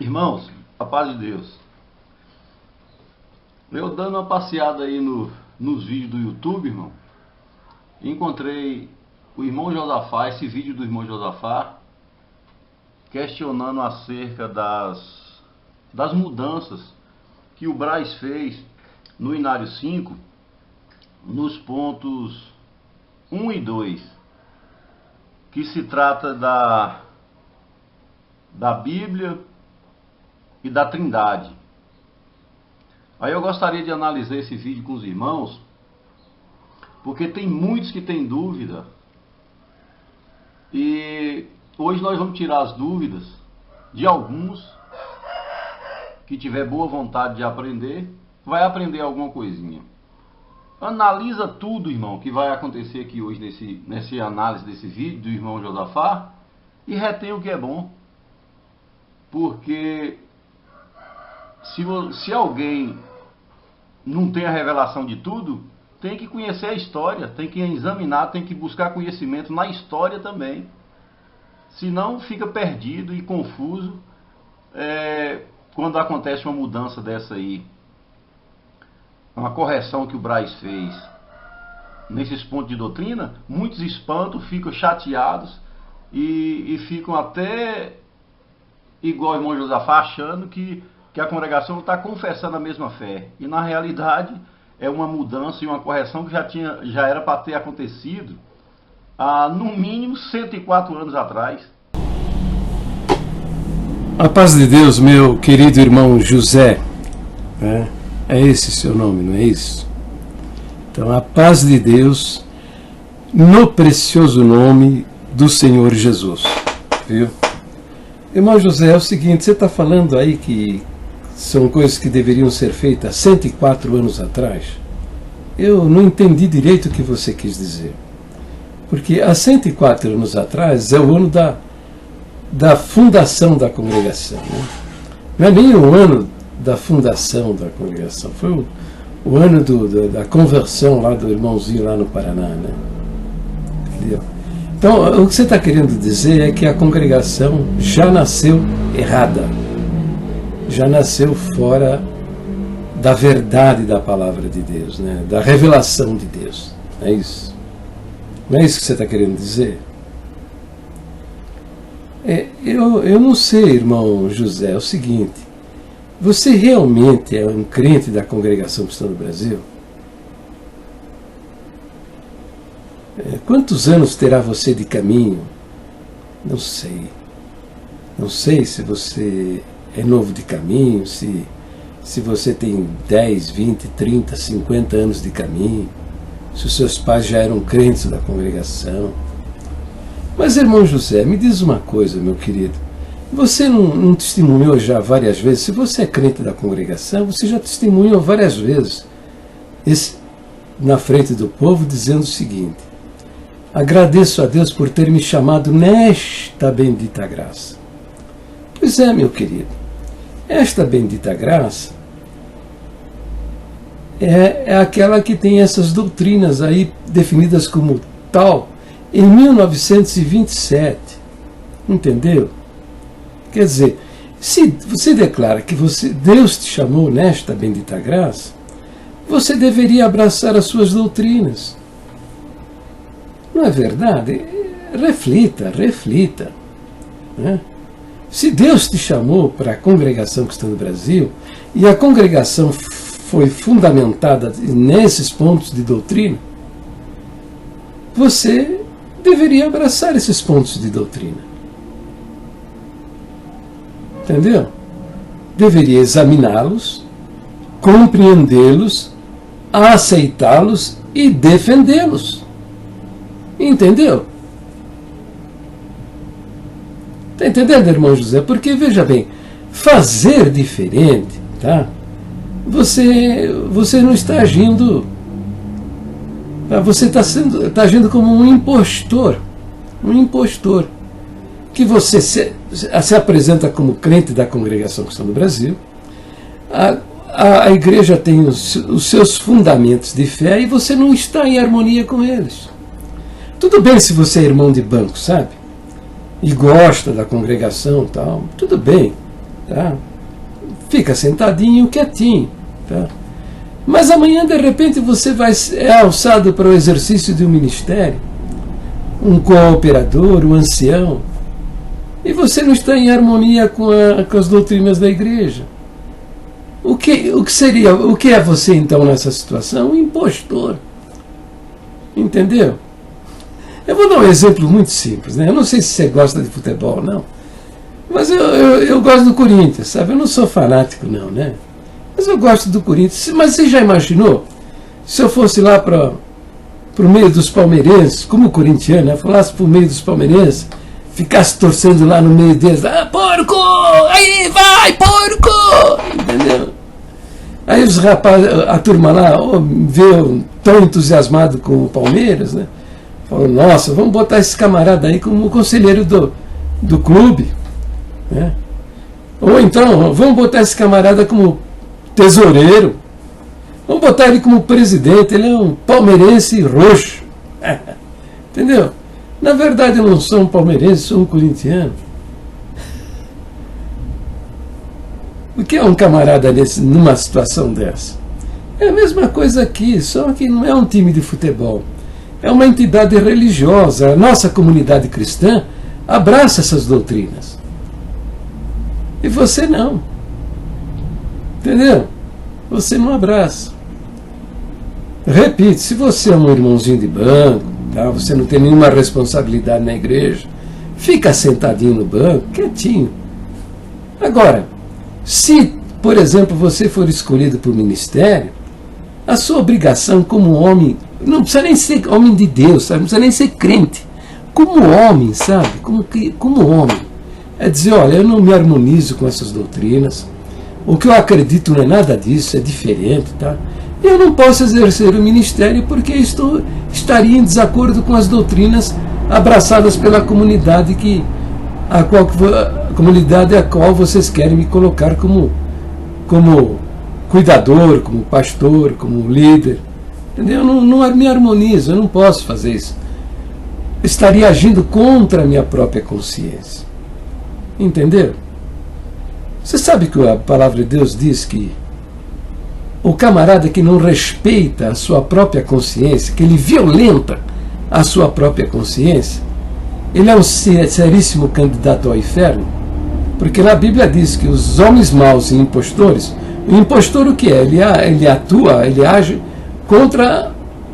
Irmãos, a paz de Deus. Eu dando uma passeada aí nos vídeos do YouTube, irmão, encontrei o irmão Josafá, esse vídeo do irmão Josafá, questionando acerca das mudanças que o Braz fez no Inário 5, nos pontos 1 e 2, que se trata da Bíblia e da Trindade. Aí eu gostaria de analisar esse vídeo com os irmãos, porque tem muitos que têm dúvida, e hoje nós vamos tirar as dúvidas de alguns que tiver boa vontade de aprender, vai aprender alguma coisinha. Analisa tudo, irmão, que vai acontecer aqui hoje nessa análise desse vídeo do irmão Josafá, e retém o que é bom. Porque se alguém não tem a revelação de tudo, tem que conhecer a história, tem que examinar, tem que buscar conhecimento na história também. Senão fica perdido e confuso quando acontece uma mudança dessa aí. Uma correção que o Braz fez nesses pontos de doutrina, muitos espantam, ficam chateados e ficam até igual o irmão Josafá, achando que a congregação está confessando a mesma fé. E na realidade é uma mudança e uma correção que já era para ter acontecido há no mínimo 104 anos atrás. A paz de Deus, meu querido irmão José, é esse seu nome, não é isso? Então, a paz de Deus no precioso nome do Senhor Jesus, viu? Irmão José, é o seguinte, você está falando aí que são coisas que deveriam ser feitas 104 anos atrás. Eu não entendi direito o que você quis dizer. Porque há 104 anos atrás é o ano da fundação da congregação. Né? Não é nem o ano da fundação da congregação, foi o ano da conversão lá do irmãozinho lá no Paraná. Né? Entendeu? Então, o que você está querendo dizer é que a congregação já nasceu errada, já nasceu fora da verdade da palavra de Deus, né? Da revelação de Deus. É isso? Não é isso que você está querendo dizer? Eu não sei, irmão José, é o seguinte, você realmente é um crente da Congregação Cristã do Brasil? Quantos anos terá você de caminho? Não sei. Não sei se você é novo de caminho, se você tem 10, 20, 30, 50 anos de caminho, se os seus pais já eram crentes da congregação. Mas, irmão José, me diz uma coisa, meu querido. Você não testemunhou já várias vezes? Se você é crente da congregação, você já testemunhou várias vezes na frente do povo, dizendo o seguinte: agradeço a Deus por ter me chamado nesta bendita graça. Pois é, meu querido, esta bendita graça é aquela que tem essas doutrinas aí definidas como tal em 1927. Entendeu? Quer dizer, se você declara que Deus te chamou nesta bendita graça, você deveria abraçar as suas doutrinas. Não é verdade? Reflita. Né? Se Deus te chamou para a Congregação Cristã do Brasil, e a congregação foi fundamentada nesses pontos de doutrina, você deveria abraçar esses pontos de doutrina. Entendeu? Deveria examiná-los, compreendê-los, aceitá-los e defendê-los. Entendeu? Está entendendo, irmão José? Porque, veja bem, fazer diferente, tá? Você não está agindo, você está agindo como um impostor, que você se apresenta como crente da Congregação Cristã do Brasil, a igreja tem os seus fundamentos de fé e você não está em harmonia com eles. Tudo bem se você é irmão de banco, sabe? E gosta da congregação e tal, tudo bem. tá? Fica sentadinho, quietinho, tá? Mas amanhã, de repente, você é alçado para o exercício de um ministério, um cooperador, um ancião, e você não está em harmonia com as doutrinas da igreja. O que é você, então, nessa situação? Um impostor. Entendeu? Eu vou dar um exemplo muito simples, né? Eu não sei se você gosta de futebol, não. Mas eu gosto do Corinthians, sabe? Eu não sou fanático, não, né? Mas eu gosto do Corinthians. Mas você já imaginou? Se eu fosse lá para o meio dos palmeirenses, como corintiano, né? Falasse para o meio dos palmeirenses, ficasse torcendo lá no meio deles, ah, porco! Aí vai, porco! Entendeu? Aí os rapazes, a turma lá, vê tão entusiasmado com o Palmeiras, né? Falou, nossa, vamos botar esse camarada aí como conselheiro do clube, né? Ou então, vamos botar esse camarada como tesoureiro, vamos botar ele como presidente, ele é um palmeirense roxo. Entendeu? Na verdade eu não sou um palmeirense, sou um corintiano. O que é um camarada numa situação dessa? É a mesma coisa aqui, só que não é um time de futebol. É uma entidade religiosa. A nossa comunidade cristã abraça essas doutrinas. E você não. Entendeu? Você não abraça. Repito, se você é um irmãozinho de banco, tá? Você não tem nenhuma responsabilidade na igreja, fica sentadinho no banco, quietinho. Agora, se, por exemplo, você for escolhido para o ministério, a sua obrigação como homem, não precisa nem ser homem de Deus, sabe? Não precisa nem ser crente. Como homem, sabe? Como homem. É dizer, olha, eu não me harmonizo com essas doutrinas, o que eu acredito não é nada disso, é diferente, tá? Eu não posso exercer o ministério porque estaria em desacordo com as doutrinas abraçadas pela comunidade a qual vocês querem me colocar como cuidador, como pastor, como líder. Entendeu? Eu não me harmonizo, eu não posso fazer isso. Eu estaria agindo contra a minha própria consciência. Entendeu? Você sabe que a palavra de Deus diz que o camarada que não respeita a sua própria consciência, que ele violenta a sua própria consciência, ele é um seríssimo candidato ao inferno, porque na Bíblia diz que os homens maus e impostores, o impostor o que é? Ele atua, ele age contra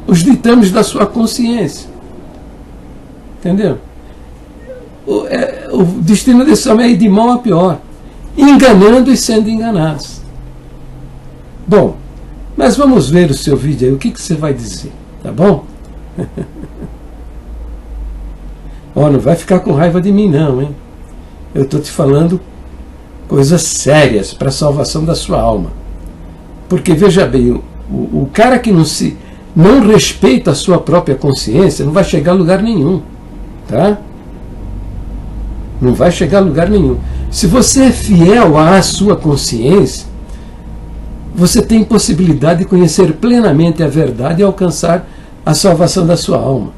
os ditames da sua consciência. Entendeu? O destino desse homem é ir de mal a pior, enganando e sendo enganados. Bom, mas vamos ver o seu vídeo aí, o que você vai dizer, tá bom? Não vai ficar com raiva de mim não, hein? Eu estou te falando coisas sérias para a salvação da sua alma. Porque, veja bem, o cara que não respeita a sua própria consciência não vai chegar a lugar nenhum, tá? Não vai chegar a lugar nenhum. Se você é fiel à sua consciência, você tem possibilidade de conhecer plenamente a verdade e alcançar a salvação da sua alma.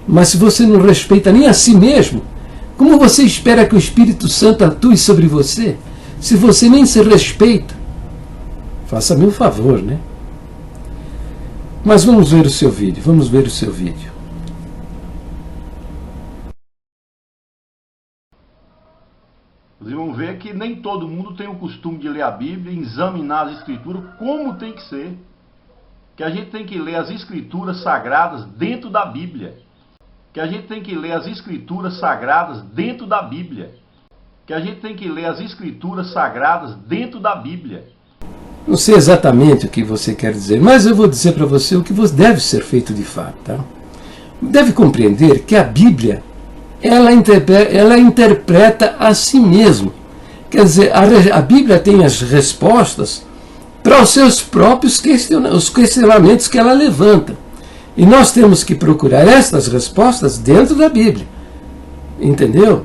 Mas se você não respeita nem a si mesmo, como você espera que o Espírito Santo atue sobre você, se você nem se respeita? Faça-me um favor, né? Mas vamos ver o seu vídeo, vamos ver o seu vídeo. Vocês vão ver que nem todo mundo tem o costume de ler a Bíblia, examinar as Escrituras como tem que ser. Que a gente tem que ler as Escrituras sagradas dentro da Bíblia. Que a gente tem que ler as Escrituras sagradas dentro da Bíblia. Que a gente tem que ler as Escrituras sagradas dentro da Bíblia. Não sei exatamente o que você quer dizer, mas eu vou dizer para você o que deve ser feito de fato. Tá? Deve compreender que a Bíblia ela interpreta a si mesmo. Quer dizer, a Bíblia tem as respostas para os seus próprios questionamentos que ela levanta. E nós temos que procurar estas respostas dentro da Bíblia. Entendeu?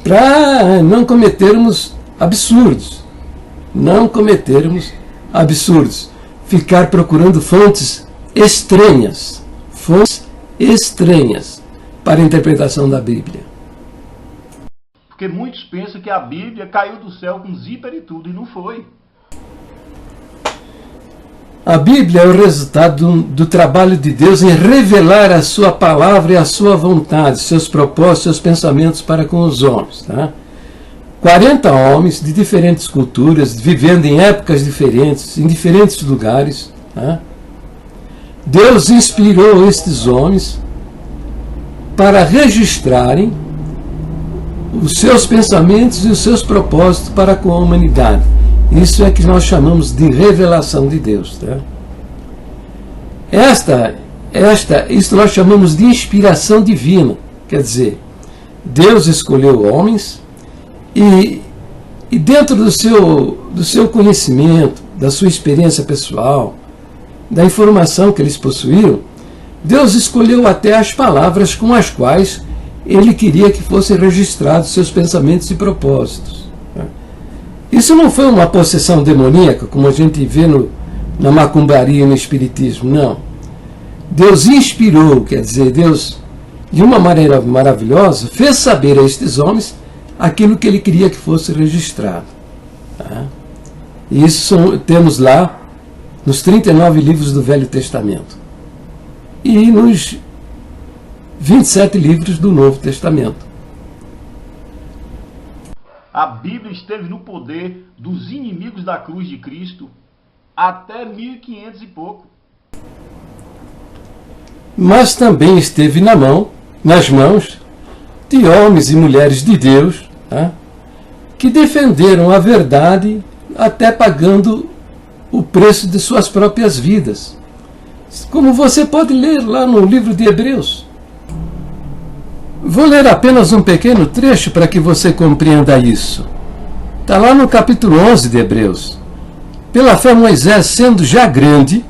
Para não cometermos absurdos. Não cometermos absurdos. Ficar procurando fontes estranhas. Fontes estranhas para a interpretação da Bíblia. Porque muitos pensam que a Bíblia caiu do céu com zíper e tudo, e não foi. A Bíblia é o resultado do trabalho de Deus em revelar a sua palavra e a sua vontade, seus propósitos, seus pensamentos para com os homens. Tá? 40 homens de diferentes culturas, vivendo em épocas diferentes, em diferentes lugares. Tá? Deus inspirou estes homens para registrarem os seus pensamentos e os seus propósitos para com a humanidade. Isso é que nós chamamos de revelação de Deus. Tá? Isso nós chamamos de inspiração divina. Quer dizer, Deus escolheu homens e dentro do seu conhecimento, da sua experiência pessoal, da informação que eles possuíram, Deus escolheu até as palavras com as quais Ele queria que fossem registrados seus pensamentos e propósitos. Isso não foi uma possessão demoníaca, como a gente vê na macumbaria e no espiritismo, não. Deus inspirou, quer dizer, Deus, de uma maneira maravilhosa, fez saber a estes homens aquilo que Ele queria que fosse registrado. Tá? E isso temos lá nos 39 livros do Velho Testamento e nos 27 livros do Novo Testamento. A Bíblia esteve no poder dos inimigos da cruz de Cristo até 1500 e pouco. Mas também esteve nas mãos de homens e mulheres de Deus, tá? Que defenderam a verdade até pagando o preço de suas próprias vidas. Como você pode ler lá no livro de Hebreus. Vou ler apenas um pequeno trecho para que você compreenda isso. Está lá no capítulo 11 de Hebreus. Pela fé, Moisés, sendo já grande,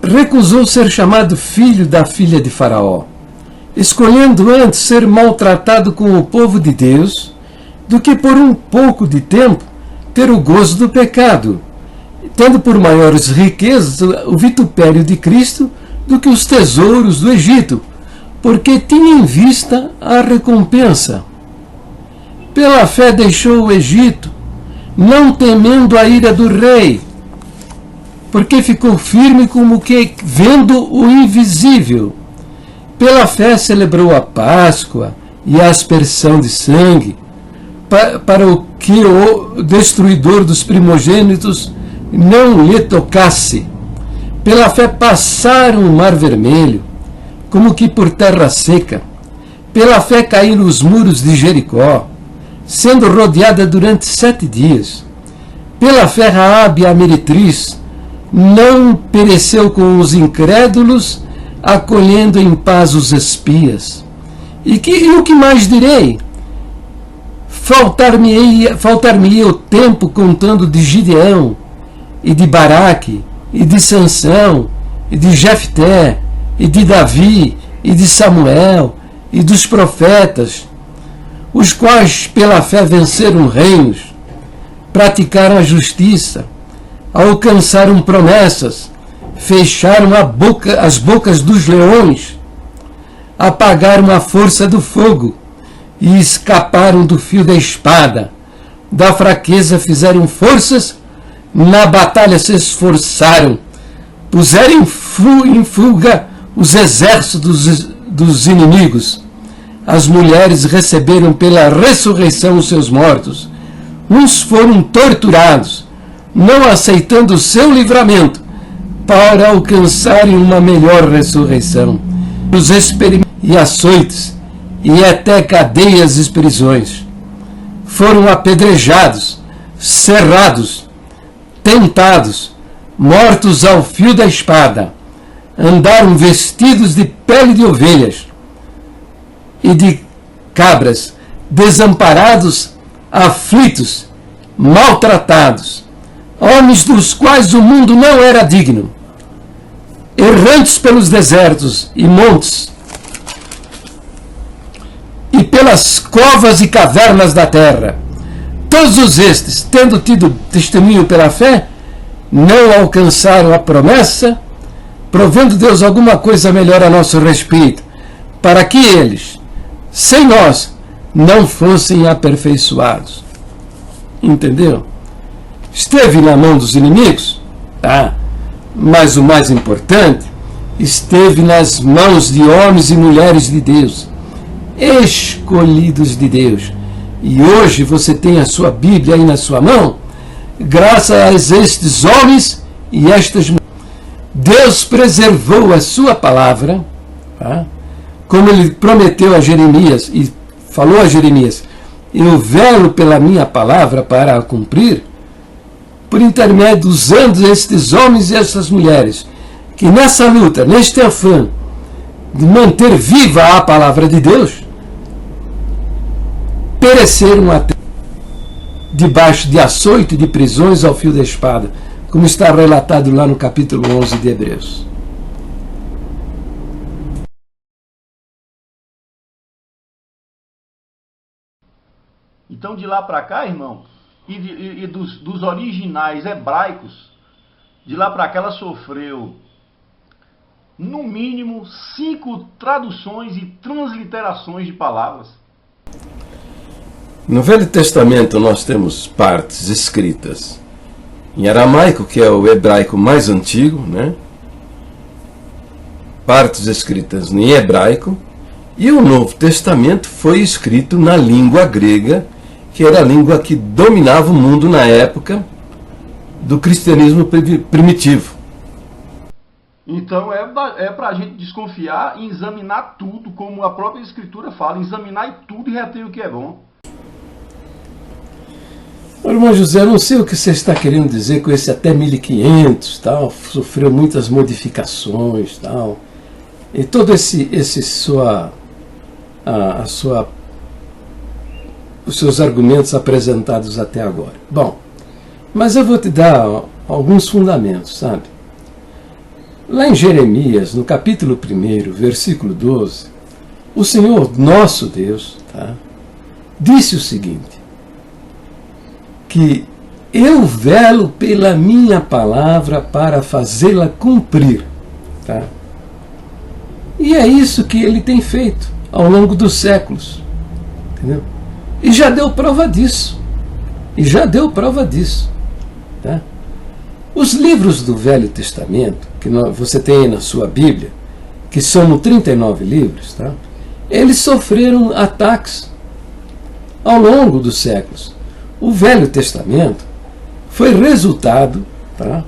recusou ser chamado filho da filha de Faraó, escolhendo antes ser maltratado com o povo de Deus, do que por um pouco de tempo ter o gozo do pecado, tendo por maiores riquezas o vitupério de Cristo do que os tesouros do Egito, porque tinha em vista a recompensa. Pela fé deixou o Egito, não temendo a ira do rei, porque ficou firme como que vendo o invisível. Pela fé celebrou a Páscoa e a aspersão de sangue, para o que o destruidor dos primogênitos não lhe tocasse. Pela fé passaram o mar vermelho, como que por terra seca. Pela fé caíram os muros de Jericó, sendo rodeada durante 7 dias. Pela fé Raabe a meretriz não pereceu com os incrédulos, acolhendo em paz os espias. E o que mais direi? Faltar-me-ia o tempo contando de Gideão, e de Baraque, e de Sansão, e de Jefté, e de Davi, e de Samuel, e dos profetas, os quais pela fé venceram reinos, praticaram a justiça, alcançaram promessas, fecharam as bocas dos leões, apagaram a força do fogo e escaparam do fio da espada. Da fraqueza fizeram forças, na batalha se esforçaram, puseram em fuga os exércitos dos inimigos. As mulheres receberam pela ressurreição os seus mortos. Uns foram torturados, não aceitando o seu livramento, para alcançarem uma melhor ressurreição. Os experimentos e açoites, e até cadeias e prisões. Foram apedrejados, cerrados, tentados, mortos ao fio da espada. Andaram vestidos de pele de ovelhas e de cabras, desamparados, aflitos, maltratados, homens dos quais o mundo não era digno, errantes pelos desertos e montes, e pelas covas e cavernas da terra. Todos estes, tendo tido testemunho pela fé, não alcançaram a promessa, provendo Deus alguma coisa melhor a nosso respeito, para que eles, sem nós, não fossem aperfeiçoados. Entendeu? Esteve na mão dos inimigos, tá? Mas o mais importante, esteve nas mãos de homens e mulheres de Deus, escolhidos de Deus. E hoje você tem a sua Bíblia aí na sua mão, graças a estes homens e estas mulheres. Deus preservou a sua palavra, tá? Como ele prometeu a Jeremias e falou a Jeremias: eu velo pela minha palavra para a cumprir, por intermédio usando estes homens e estas mulheres, que nessa luta, neste afã de manter viva a palavra de Deus, pereceram até debaixo de açoite e de prisões ao fio da espada, como está relatado lá no capítulo 11 de Hebreus. Então, de lá para cá, irmão, e dos originais hebraicos, de lá para cá ela sofreu, no mínimo, 5 traduções e transliterações de palavras. No Velho Testamento nós temos partes escritas em aramaico, que é o hebraico mais antigo, né? Partes escritas em hebraico, e o Novo Testamento foi escrito na língua grega, que era a língua que dominava o mundo na época do cristianismo primitivo. Então é para a gente desconfiar e examinar tudo, como a própria Escritura fala, examinar tudo e reter o que é bom. Irmão José, não sei o que você está querendo dizer com esse até 1500, tal, sofreu muitas modificações, tal, e todo os seus argumentos apresentados até agora. Bom, mas eu vou te dar alguns fundamentos, sabe? Lá em Jeremias, no capítulo 1, versículo 12, o Senhor, nosso Deus, tá, disse o seguinte: que eu velo pela minha palavra para fazê-la cumprir. Tá? E é isso que ele tem feito ao longo dos séculos. Entendeu? E já deu prova disso. Tá? Os livros do Velho Testamento, que você tem aí na sua Bíblia, que são 39 livros, tá? Eles sofreram ataques ao longo dos séculos. O Velho Testamento foi resultado, tá,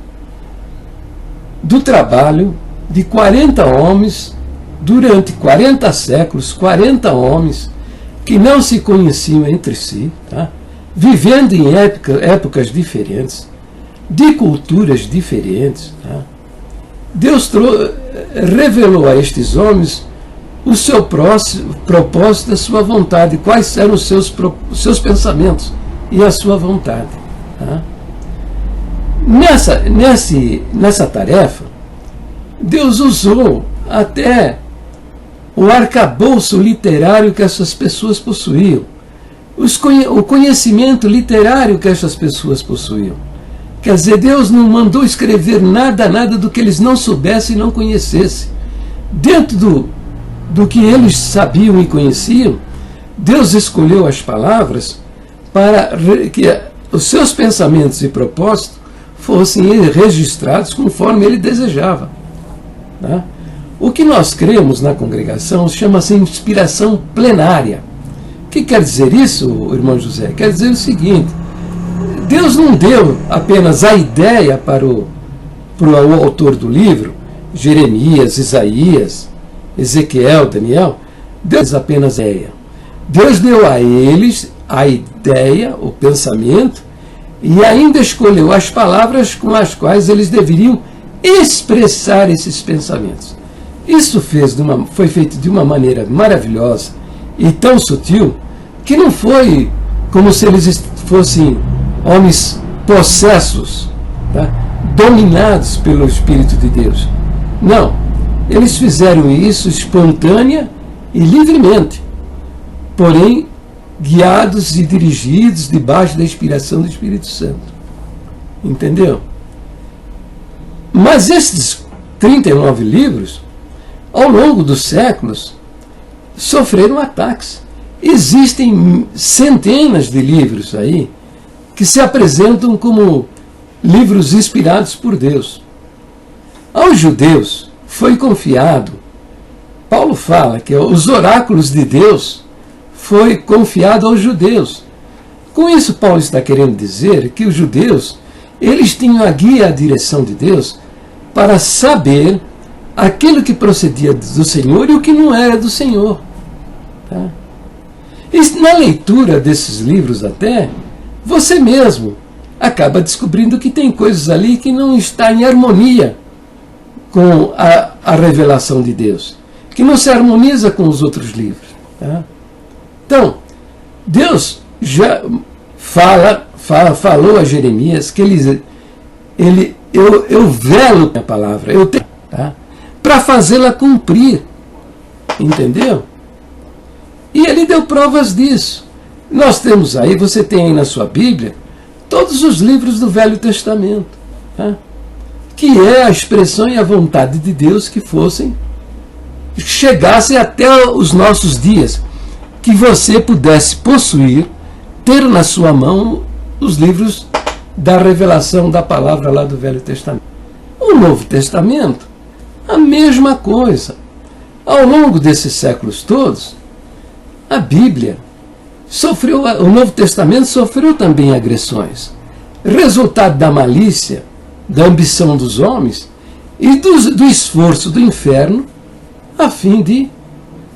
do trabalho de 40 homens, durante 40 séculos, 40 homens que não se conheciam entre si, tá, vivendo em épocas diferentes, de culturas diferentes. Tá. Deus revelou a estes homens o seu propósito, a sua vontade, quais eram os seus pensamentos e a sua vontade. Tá? Nessa tarefa, Deus usou até o arcabouço literário que essas pessoas possuíam, o conhecimento literário que essas pessoas possuíam. Quer dizer, Deus não mandou escrever nada do que eles não soubessem e não conhecessem. Dentro do que eles sabiam e conheciam, Deus escolheu as palavras para que os seus pensamentos e propósitos fossem registrados conforme ele desejava. Tá? O que nós cremos na congregação chama-se inspiração plenária. O que quer dizer isso, irmão José? Quer dizer o seguinte: Deus não deu apenas a ideia para o autor do livro, Jeremias, Isaías, Ezequiel, Daniel, Deus apenas a ideia. Deus deu a eles a ideia, o pensamento, e ainda escolheu as palavras com as quais eles deveriam expressar esses pensamentos. Isso foi feito de uma maneira maravilhosa e tão sutil que não foi como se eles fossem homens possessos, tá? Dominados pelo Espírito de Deus. Não, eles fizeram isso espontânea e livremente, porém guiados e dirigidos debaixo da inspiração do Espírito Santo. Entendeu? Mas estes 39 livros, ao longo dos séculos, sofreram ataques. Existem centenas de livros aí que se apresentam como livros inspirados por Deus. Aos judeus foi confiado, Paulo fala que os oráculos de Deus foi confiado aos judeus. Com isso, Paulo está querendo dizer que os judeus, eles tinham a guia, a direção de Deus, para saber aquilo que procedia do Senhor e o que não era do Senhor. Tá? E na leitura desses livros até, você mesmo acaba descobrindo que tem coisas ali que não está em harmonia com a revelação de Deus, que não se harmoniza com os outros livros. Tá? Então, Deus já falou a Jeremias que eu velo a palavra, eu tenho, tá? Para fazê-la cumprir. Entendeu? E ele deu provas disso. Nós temos aí, você tem aí na sua Bíblia, todos os livros do Velho Testamento, tá? Que é a expressão e a vontade de Deus que chegassem até os nossos dias, que você pudesse possuir, ter na sua mão os livros da revelação da palavra lá do Velho Testamento. O Novo Testamento, a mesma coisa. Ao longo desses séculos todos, a Bíblia o Novo Testamento sofreu também agressões, resultado da malícia, da ambição dos homens e do esforço do inferno a fim de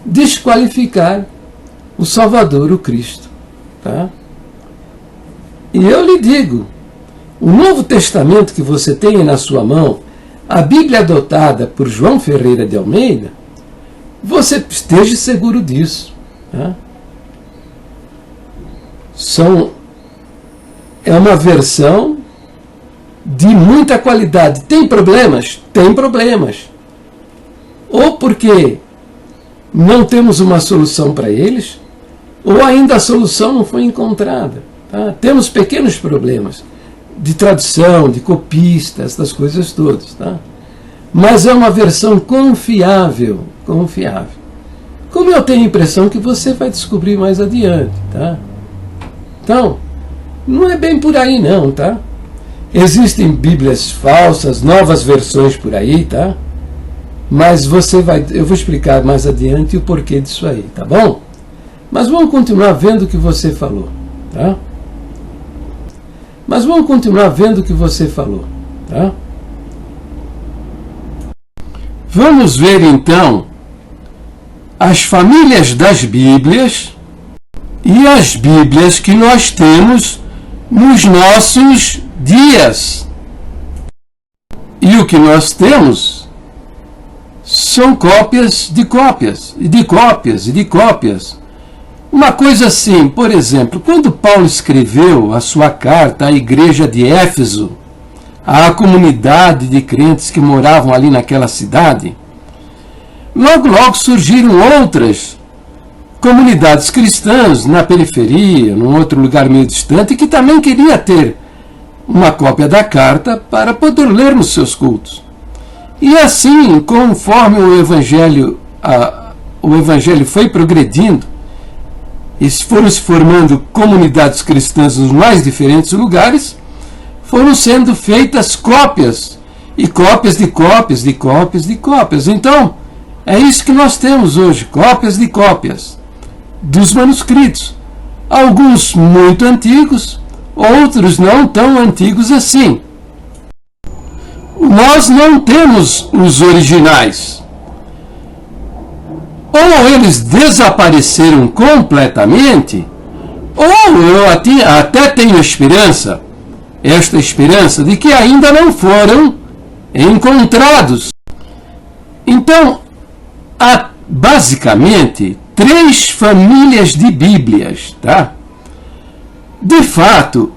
desqualificar o Salvador, o Cristo. Tá? E eu lhe digo, o Novo Testamento que você tem na sua mão, a Bíblia adotada por João Ferreira de Almeida, você esteja seguro disso. Tá? É uma versão de muita qualidade. Tem problemas? Tem problemas. Ou porque não temos uma solução para eles, ou ainda a solução não foi encontrada. Tá? Temos pequenos problemas de tradução, de copista, essas coisas todas. Tá? Mas é uma versão confiável. Confiável. Como eu tenho a impressão que você vai descobrir mais adiante. Tá? Então, não é bem por aí não, tá? Existem Bíblias falsas, novas versões por aí, tá? Mas eu vou explicar mais adiante o porquê disso aí, tá bom? Mas vamos continuar vendo o que você falou, tá? Tá? Vamos ver então as famílias das Bíblias e as Bíblias que nós temos nos nossos dias. E o que nós temos são cópias de cópias, e de cópias, e de cópias. Uma coisa assim, por exemplo, quando Paulo escreveu a sua carta à igreja de Éfeso, à comunidade de crentes que moravam ali naquela cidade, logo surgiram outras comunidades cristãs na periferia, num outro lugar meio distante, que também queria ter uma cópia da carta para poder ler nos seus cultos. E assim, conforme o Evangelho foi progredindo, e foram se formando comunidades cristãs nos mais diferentes lugares, foram sendo feitas cópias, e cópias de cópias, de cópias, de cópias. Então, é isso que nós temos hoje, cópias de cópias dos manuscritos. Alguns muito antigos, outros não tão antigos assim. Nós não temos os originais. Ou eles desapareceram completamente, ou eu até tenho esta esperança de que ainda não foram encontrados. Então, há basicamente 3 famílias de Bíblias, tá? De fato,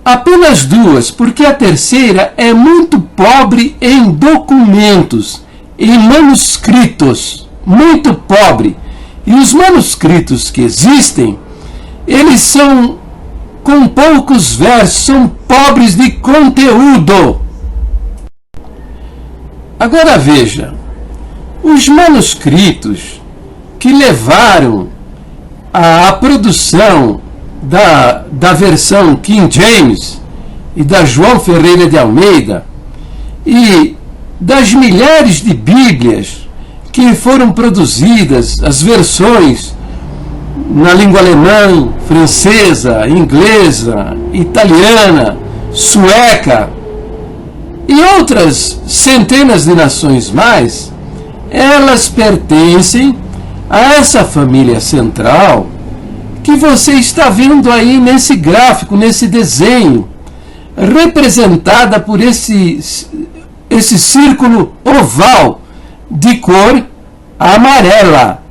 apenas 2, porque a terceira é muito pobre em documentos, em manuscritos, muito pobre. E os manuscritos que existem, eles são com poucos versos, são pobres de conteúdo. Agora veja, os manuscritos que levaram à produção da versão King James e da João Ferreira de Almeida e das milhares de Bíblias que foram produzidas, as versões na língua alemã, francesa, inglesa, italiana, sueca e outras centenas de nações mais, elas pertencem a essa família central que você está vendo aí nesse gráfico, nesse desenho, representada por esse círculo oval de cor amarela.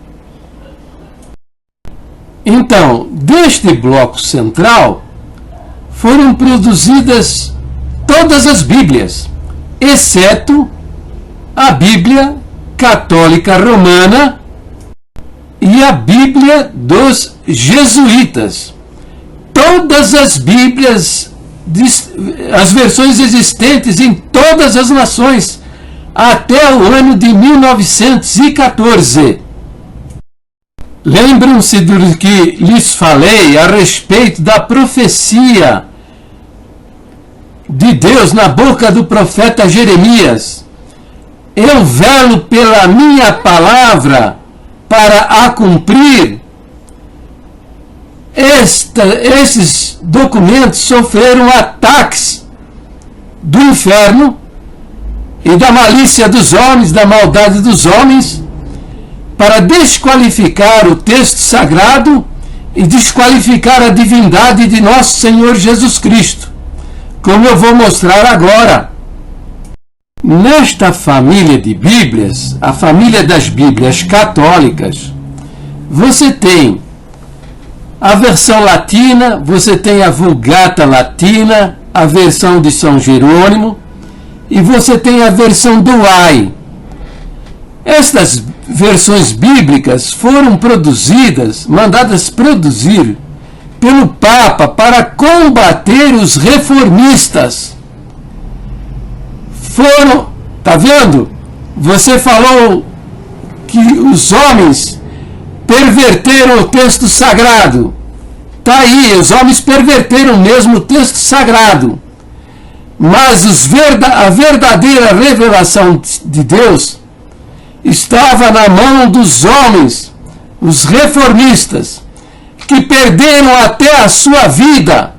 Então, deste bloco central, foram produzidas todas as Bíblias, exceto a Bíblia Católica Romana e a Bíblia dos Jesuítas. Todas as Bíblias, as versões existentes em todas as nações, até o ano de 1914. Lembram-se do que lhes falei a respeito da profecia de Deus na boca do profeta Jeremias? Eu velo pela minha palavra para a cumprir. Esses documentos sofreram ataques do inferno e da malícia dos homens, da maldade dos homens, para desqualificar o texto sagrado e desqualificar a divindade de nosso Senhor Jesus Cristo, como eu vou mostrar agora. Nesta família de Bíblias, a família das Bíblias católicas, você tem a versão latina, você tem a Vulgata Latina, a versão de São Jerônimo, e você tem a versão Douay. Estas versões bíblicas foram mandadas produzir pelo Papa para combater os reformistas. Tá vendo? Você falou que os homens perverteram o texto sagrado. Tá aí, os homens perverteram mesmo o texto sagrado. Mas a verdadeira revelação de Deus estava na mão dos homens, os reformistas, que perderam até a sua vida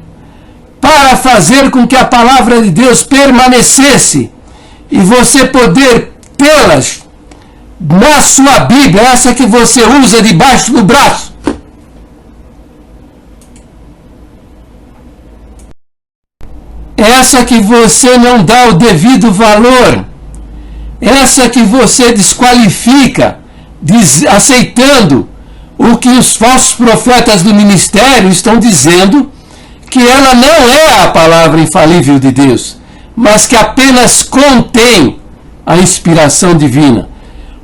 para fazer com que a palavra de Deus permanecesse e você poder tê-las na sua Bíblia, essa que você usa debaixo do braço. Essa que você não dá o devido valor, essa que você desqualifica, aceitando o que os falsos profetas do ministério estão dizendo, que ela não é a palavra infalível de Deus, mas que apenas contém a inspiração divina.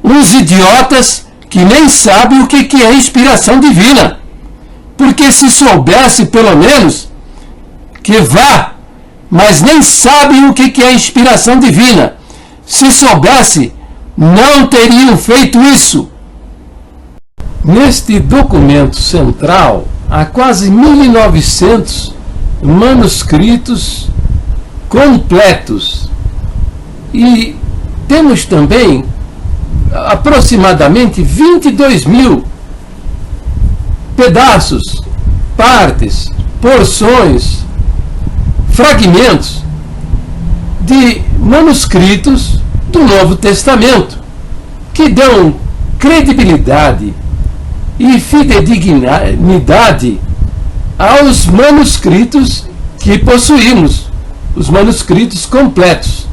Uns idiotas que nem sabem o que é inspiração divina, porque se soubesse pelo menos, que vá, mas nem sabem o que é inspiração divina. Se soubesse, não teriam feito isso. Neste documento central, há quase 1900 manuscritos completos. E temos também aproximadamente 22.000 pedaços, partes, porções, fragmentos de manuscritos do Novo Testamento, que dão credibilidade e fidedignidade aos manuscritos que possuímos, os manuscritos completos.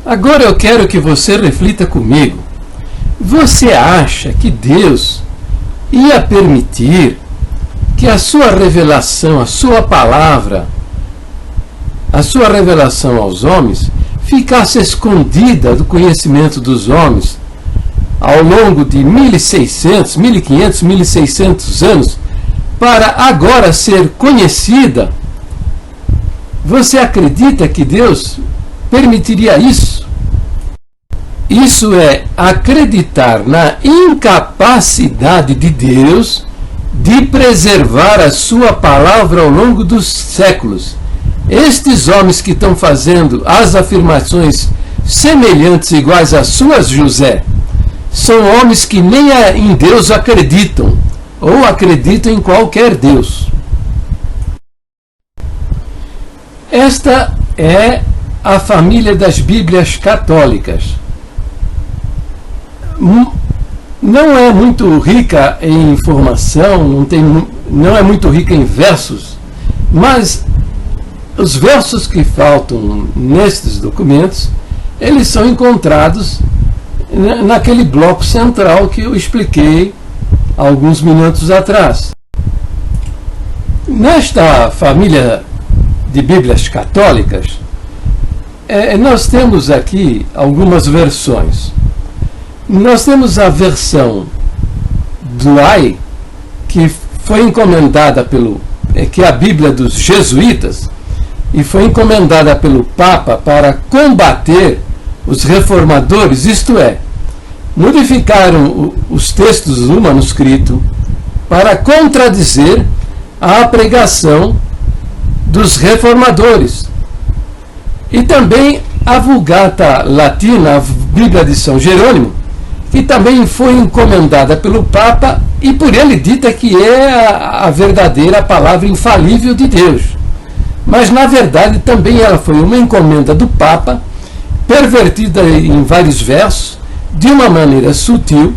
Agora eu quero que você reflita comigo. Você acha que Deus ia permitir que a sua revelação, a sua palavra, a sua revelação aos homens ficasse escondida do conhecimento dos homens ao longo de 1.600, 1.500, 1.600 anos, para agora ser conhecida? Você acredita que Deus permitiria isso? Isso é acreditar na incapacidade de Deus de preservar a sua palavra ao longo dos séculos. Estes homens que estão fazendo as afirmações semelhantes, iguais às suas, José, são homens que nem em Deus acreditam, ou acreditam em qualquer Deus. Esta é a família das Bíblias católicas. Não é muito rica em informação, não é muito rica em versos, mas os versos que faltam nestes documentos, eles são encontrados naquele bloco central que eu expliquei alguns minutos atrás. Nesta família de Bíblias católicas, nós temos aqui algumas versões. Nós temos a versão Douay, que foi encomendada que é a Bíblia dos jesuítas, e foi encomendada pelo Papa para combater os reformadores, isto é, modificaram os textos do manuscrito para contradizer a pregação dos reformadores. E também a Vulgata Latina, a Bíblia de São Jerônimo, que também foi encomendada pelo Papa e por ele dita que é a verdadeira palavra infalível de Deus. Mas, na verdade, também ela foi uma encomenda do Papa, pervertida em vários versos, de uma maneira sutil,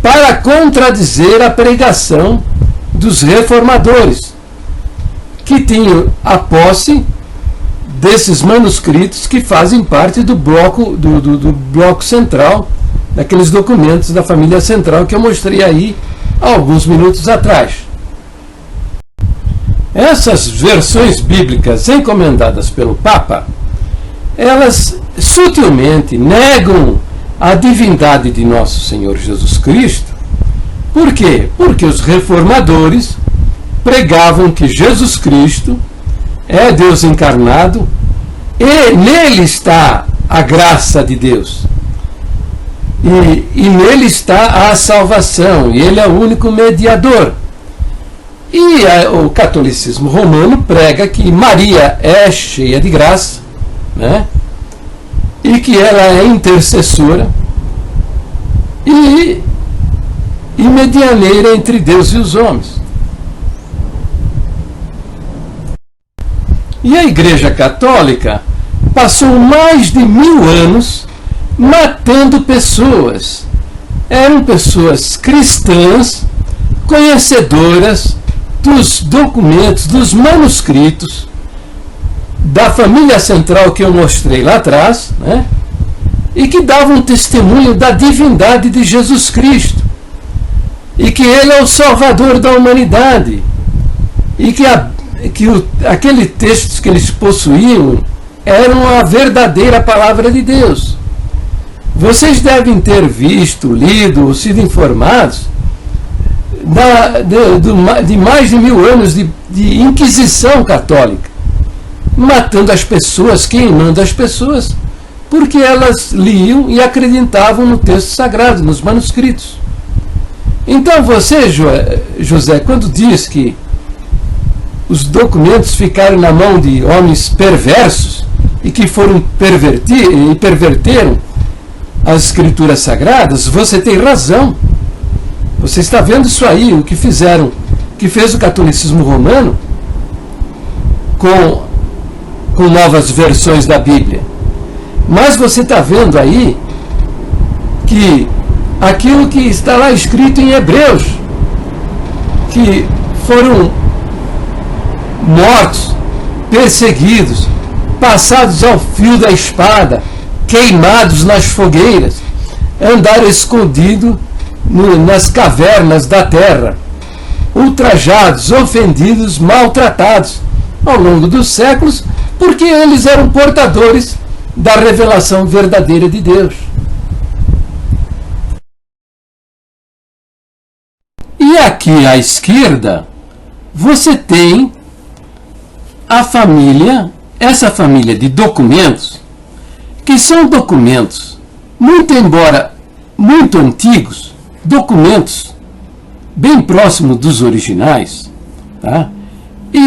para contradizer a pregação dos reformadores, que tinham a posse desses manuscritos que fazem parte do bloco central, daqueles documentos da família central que eu mostrei aí há alguns minutos atrás. Essas versões bíblicas encomendadas pelo Papa, elas sutilmente negam a divindade de nosso Senhor Jesus Cristo. Por quê? Porque os reformadores pregavam que Jesus Cristo é Deus encarnado e nele está a graça de Deus. E nele está a salvação, e ele é o único mediador. E o catolicismo romano prega que Maria é cheia de graça, né? E que ela é intercessora e medianeira entre Deus e os homens. E a Igreja Católica passou mais de 1000 anos matando pessoas. Eram pessoas cristãs, conhecedoras dos documentos, dos manuscritos da família central que eu mostrei lá atrás, né? E que davam testemunho da divindade de Jesus Cristo, e que ele é o Salvador da humanidade, e que aqueles textos que eles possuíam eram a verdadeira palavra de Deus. Vocês devem ter visto, lido, sido informados de mais de 1000 anos de Inquisição católica, matando as pessoas, queimando as pessoas, porque elas liam e acreditavam no texto sagrado, nos manuscritos. Então você, José, quando diz que os documentos ficaram na mão de homens perversos e que foram perverteram as escrituras sagradas, você tem razão. Você está vendo isso aí, o que fez o catolicismo romano com novas versões da Bíblia. Mas você está vendo aí que aquilo que está lá escrito em Hebreus, que foram mortos, perseguidos, passados ao fio da espada, queimados nas fogueiras, andaram escondidos nas cavernas da terra, ultrajados, ofendidos, maltratados ao longo dos séculos, porque eles eram portadores da revelação verdadeira de Deus. E aqui à esquerda, você tem essa família de documentos, que são documentos muito embora muito antigos, documentos bem próximos dos originais, tá?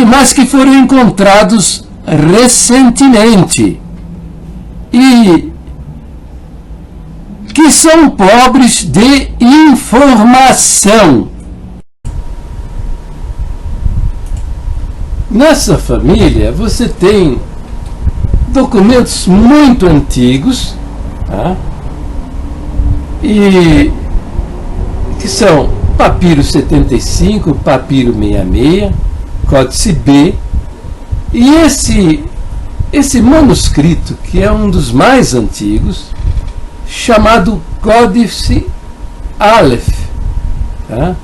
Mas que foram encontrados recentemente e que são pobres de informação. Nessa família você tem documentos muito antigos, tá? E que são Papiro 75, Papiro 66, Códice B, e esse manuscrito, que é um dos mais antigos, chamado Códice Aleph, tá?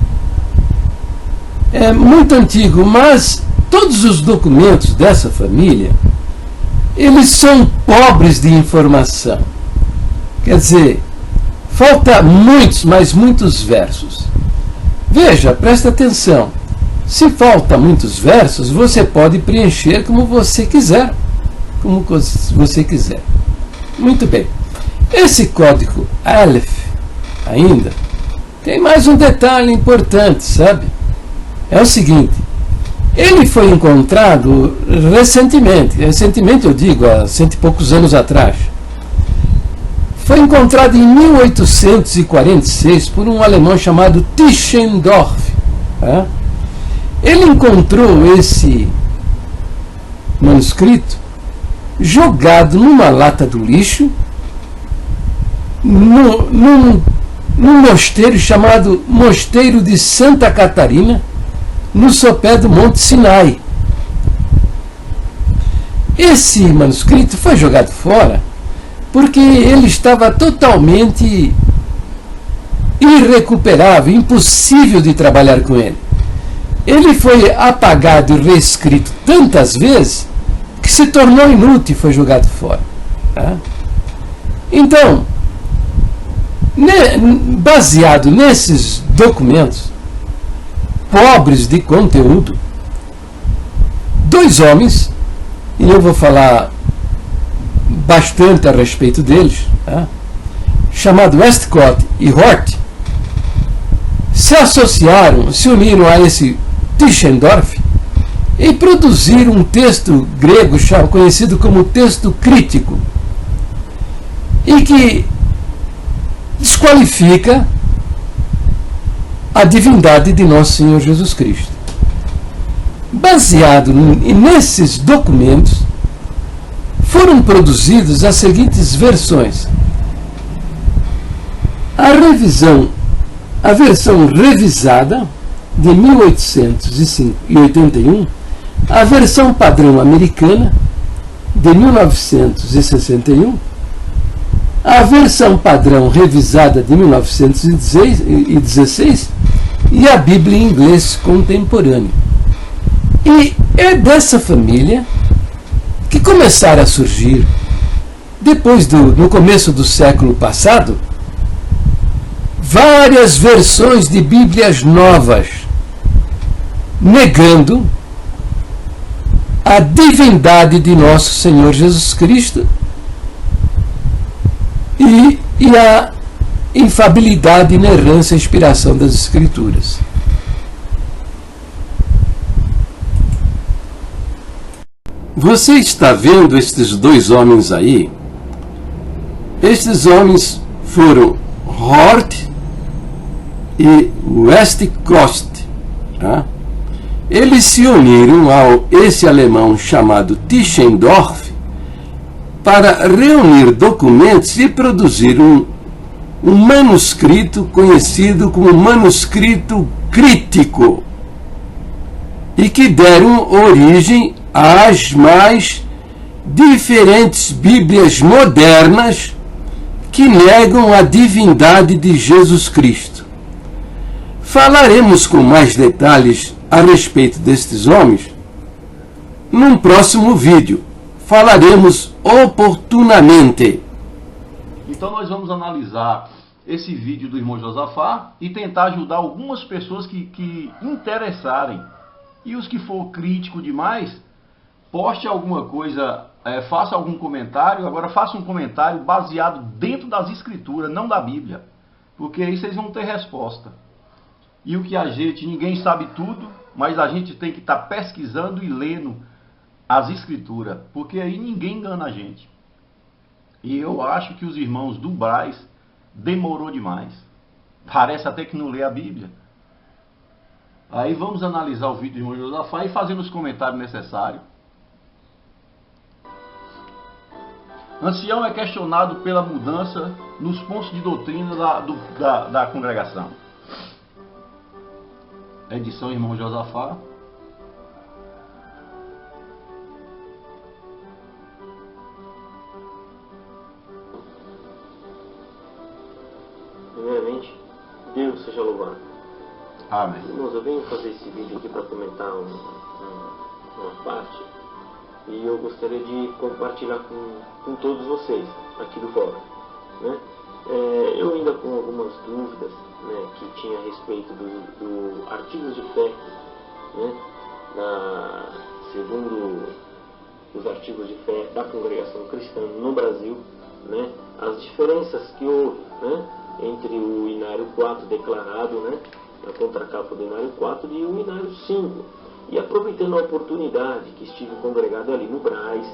É muito antigo, mas todos os documentos dessa família, eles são pobres de informação. Quer dizer, falta muitos, mas muitos versos. Veja, presta atenção. Se falta muitos versos, você pode preencher como você quiser. Como você quiser. Muito bem. Esse código Aleph, ainda, tem mais um detalhe importante, sabe? É o seguinte. Ele foi encontrado recentemente. Recentemente eu digo, há 100 e poucos anos atrás. Foi encontrado em 1846 por um alemão chamado Tischendorf. Tá? Ele encontrou esse manuscrito jogado numa lata do lixo num mosteiro chamado Mosteiro de Santa Catarina, no sopé do Monte Sinai. Esse manuscrito foi jogado fora porque ele estava totalmente irrecuperável, impossível de trabalhar com ele. Ele foi apagado e reescrito tantas vezes que se tornou inútil e foi jogado fora. Tá? Então, baseado nesses documentos pobres de conteúdo, dois homens, e eu vou falar bastante a respeito deles, tá? Chamado Westcott e Hort, se associaram, se uniram a esse Tischendorf e produziram um texto grego conhecido como texto crítico, e que desqualifica a divindade de nosso Senhor Jesus Cristo. Baseado nesses documentos, foram produzidas as seguintes versões. A versão revisada de 1881, a versão padrão americana de 1961, a versão padrão revisada de 1916 e a Bíblia em inglês contemporâneo. E é dessa família que começaram a surgir, no começo do século passado, várias versões de Bíblias novas, negando a divindade de nosso Senhor Jesus Cristo e a infabilidade, inerrância e inspiração das Escrituras. Você está vendo estes dois homens aí? Estes homens foram Hort e Westcott. Tá? Eles se uniram a esse alemão chamado Tischendorf para reunir documentos e produzir um manuscrito conhecido como manuscrito crítico, e que deram origem às mais diferentes Bíblias modernas que negam a divindade de Jesus Cristo. Falaremos com mais detalhes a respeito destes homens num próximo vídeo. Falaremos oportunamente. Então nós vamos analisar esse vídeo do irmão Josafá e tentar ajudar algumas pessoas que interessarem. E os que for crítico demais, poste alguma coisa faça algum comentário. Agora faça um comentário baseado dentro das escrituras, não da Bíblia, porque aí vocês vão ter resposta. E o que ninguém sabe tudo, mas a gente tem que estar pesquisando e lendo as escrituras, porque aí ninguém engana a gente. E eu acho que os irmãos do Braz demorou demais. Parece até que não lê a Bíblia. Aí vamos analisar o vídeo do irmão Josafá e fazendo os comentários necessários. Ancião é questionado pela mudança nos pontos de doutrina da congregação. Edição irmão Josafá. Primeiramente, Deus seja louvado. Amém. Irmãos, eu venho fazer esse vídeo aqui para comentar uma parte, e eu gostaria de compartilhar com todos vocês aqui do fórum, né? Eu ainda com algumas dúvidas, né, que tinha a respeito do artigos de fé, né, segundo os artigos de fé da congregação cristã no Brasil, né, as diferenças que houve, né, entre o Inário 4 declarado, né, a contracapa do Inário 4 e o Inário 5. E aproveitando a oportunidade que estive congregado ali no Braz,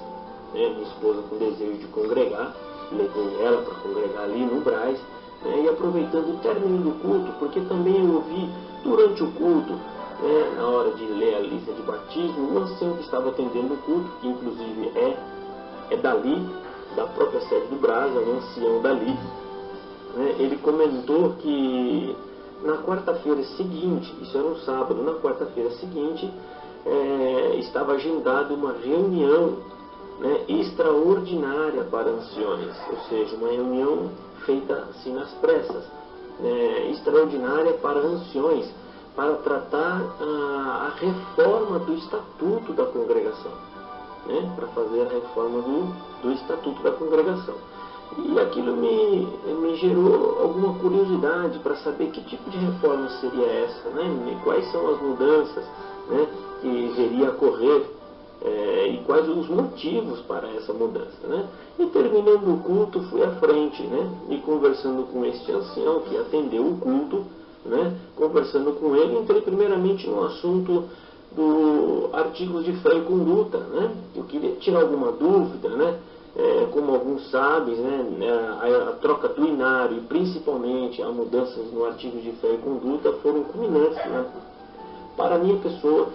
né, minha esposa com desejo de congregar, levei ela para congregar ali no Braz, né, e aproveitando o término do culto, porque também eu ouvi durante o culto, né, na hora de ler a lista de batismo, um ancião que estava atendendo o culto, que inclusive é dali, da própria sede do Braz, é um ancião dali, né, ele comentou que na quarta-feira seguinte, isso era um sábado, na quarta-feira seguinte, estava agendada uma reunião, né, extraordinária para anciões, ou seja, uma reunião feita assim nas pressas, extraordinária para anciões, para tratar a reforma do estatuto da congregação, né, para fazer a reforma do estatuto da congregação. E aquilo me gerou alguma curiosidade para saber que tipo de reforma seria essa, né? E quais são as mudanças, né, que iria ocorrer, e quais os motivos para essa mudança, né? E terminando o culto, fui à frente, né, e conversando com este ancião que atendeu o culto, né, conversando com ele, entrei primeiramente no assunto do artigos de fé e conduta, né? Eu queria tirar alguma dúvida, né? Como alguns sabem, né, a troca do inário e principalmente a mudança no artigo de fé e conduta foram culminantes, né, para a minha pessoa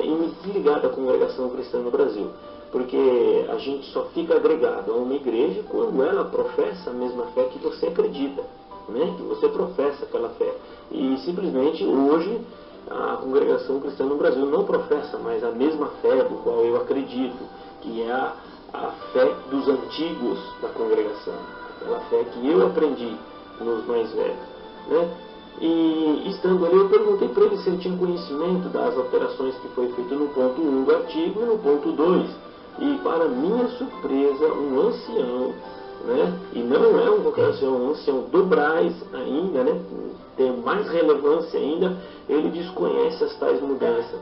em me desligar da congregação cristã no Brasil, porque a gente só fica agregado a uma igreja quando ela professa a mesma fé que você acredita, né, que você professa aquela fé. E simplesmente hoje a congregação cristã no Brasil não professa mais a mesma fé do qual eu acredito, que é a fé dos antigos da congregação, aquela fé que eu aprendi nos mais velhos, né? E estando ali, eu perguntei para ele se ele tinha conhecimento das alterações que foi feito no ponto 1 do artigo e no ponto 2. E para minha surpresa, um ancião, né, e não é um ancião do Braz ainda, né, tem mais relevância ainda, ele desconhece as tais mudanças.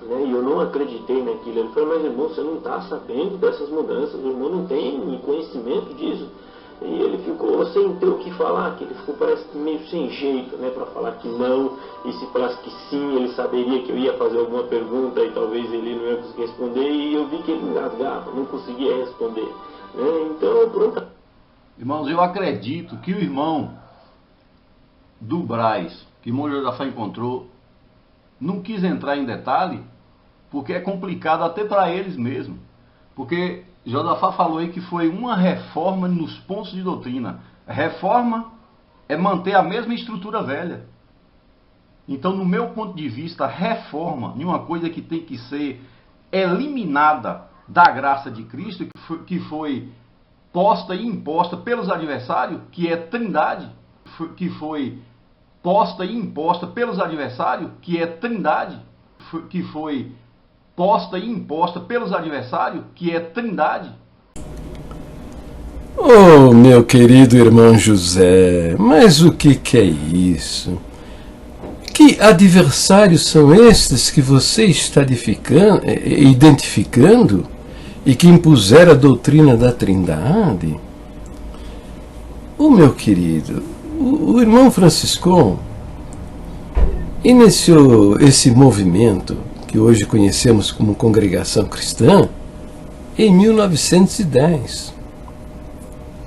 E eu não acreditei naquilo. Ele falou: mas irmão, você não está sabendo dessas mudanças, o irmão não tem conhecimento disso. E ele ficou sem ter o que falar, que ele ficou, parece que meio sem jeito, né, para falar que não, e se falasse que sim, ele saberia que eu ia fazer alguma pergunta e talvez ele não ia conseguir responder, e eu vi que ele engasgava, não conseguia responder, né? Então, pronto. Irmãos, eu acredito que o irmão do Braz, que o irmão Josafá encontrou, não quis entrar em detalhe, porque é complicado até para eles mesmos. Porque Josafá falou aí que foi uma reforma nos pontos de doutrina. Reforma é manter a mesma estrutura velha. Então, no meu ponto de vista, reforma é uma coisa que tem que ser eliminada da graça de Cristo, que foi posta e imposta pelos adversários, que é Trindade, que foi posta e imposta pelos adversários, que é Trindade, que foi posta e imposta pelos adversários, que é Trindade. Oh, meu querido irmão José, mas o que é isso? Que adversários são estes que você está identificando e que impuseram a doutrina da Trindade. Meu querido, o irmão Franciscon iniciou esse movimento que hoje conhecemos como Congregação Cristã em 1910.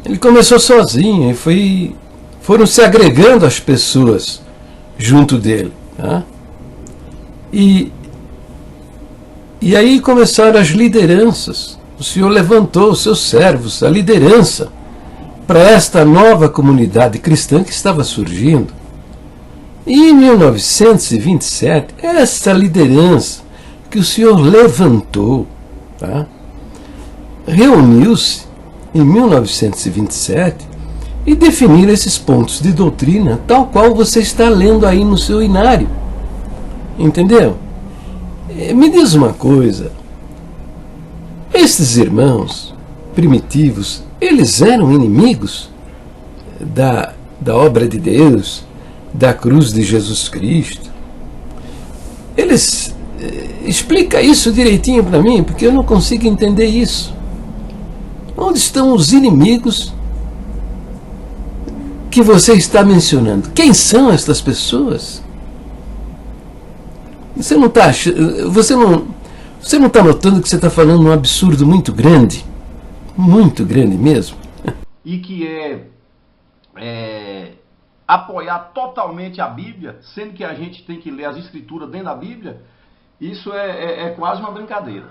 Ele começou sozinho e foram se agregando as pessoas junto dele. Tá? E aí começaram as lideranças. O Senhor levantou os seus servos, a liderança, para esta nova comunidade cristã que estava surgindo. E em 1927, essa liderança que o Senhor levantou, tá, reuniu-se em 1927 e definiram esses pontos de doutrina, tal qual você está lendo aí no seu inário. Entendeu? Me diz uma coisa. Estes irmãos primitivos, eles eram inimigos da obra de Deus, da cruz de Jesus Cristo? Explica isso direitinho para mim, porque eu não consigo entender isso. Onde estão os inimigos que você está mencionando? Quem são estas pessoas? Você não está notando que você está falando um absurdo muito grande mesmo? E que apoiar totalmente a Bíblia, sendo que a gente tem que ler as Escrituras dentro da Bíblia, isso é quase uma brincadeira.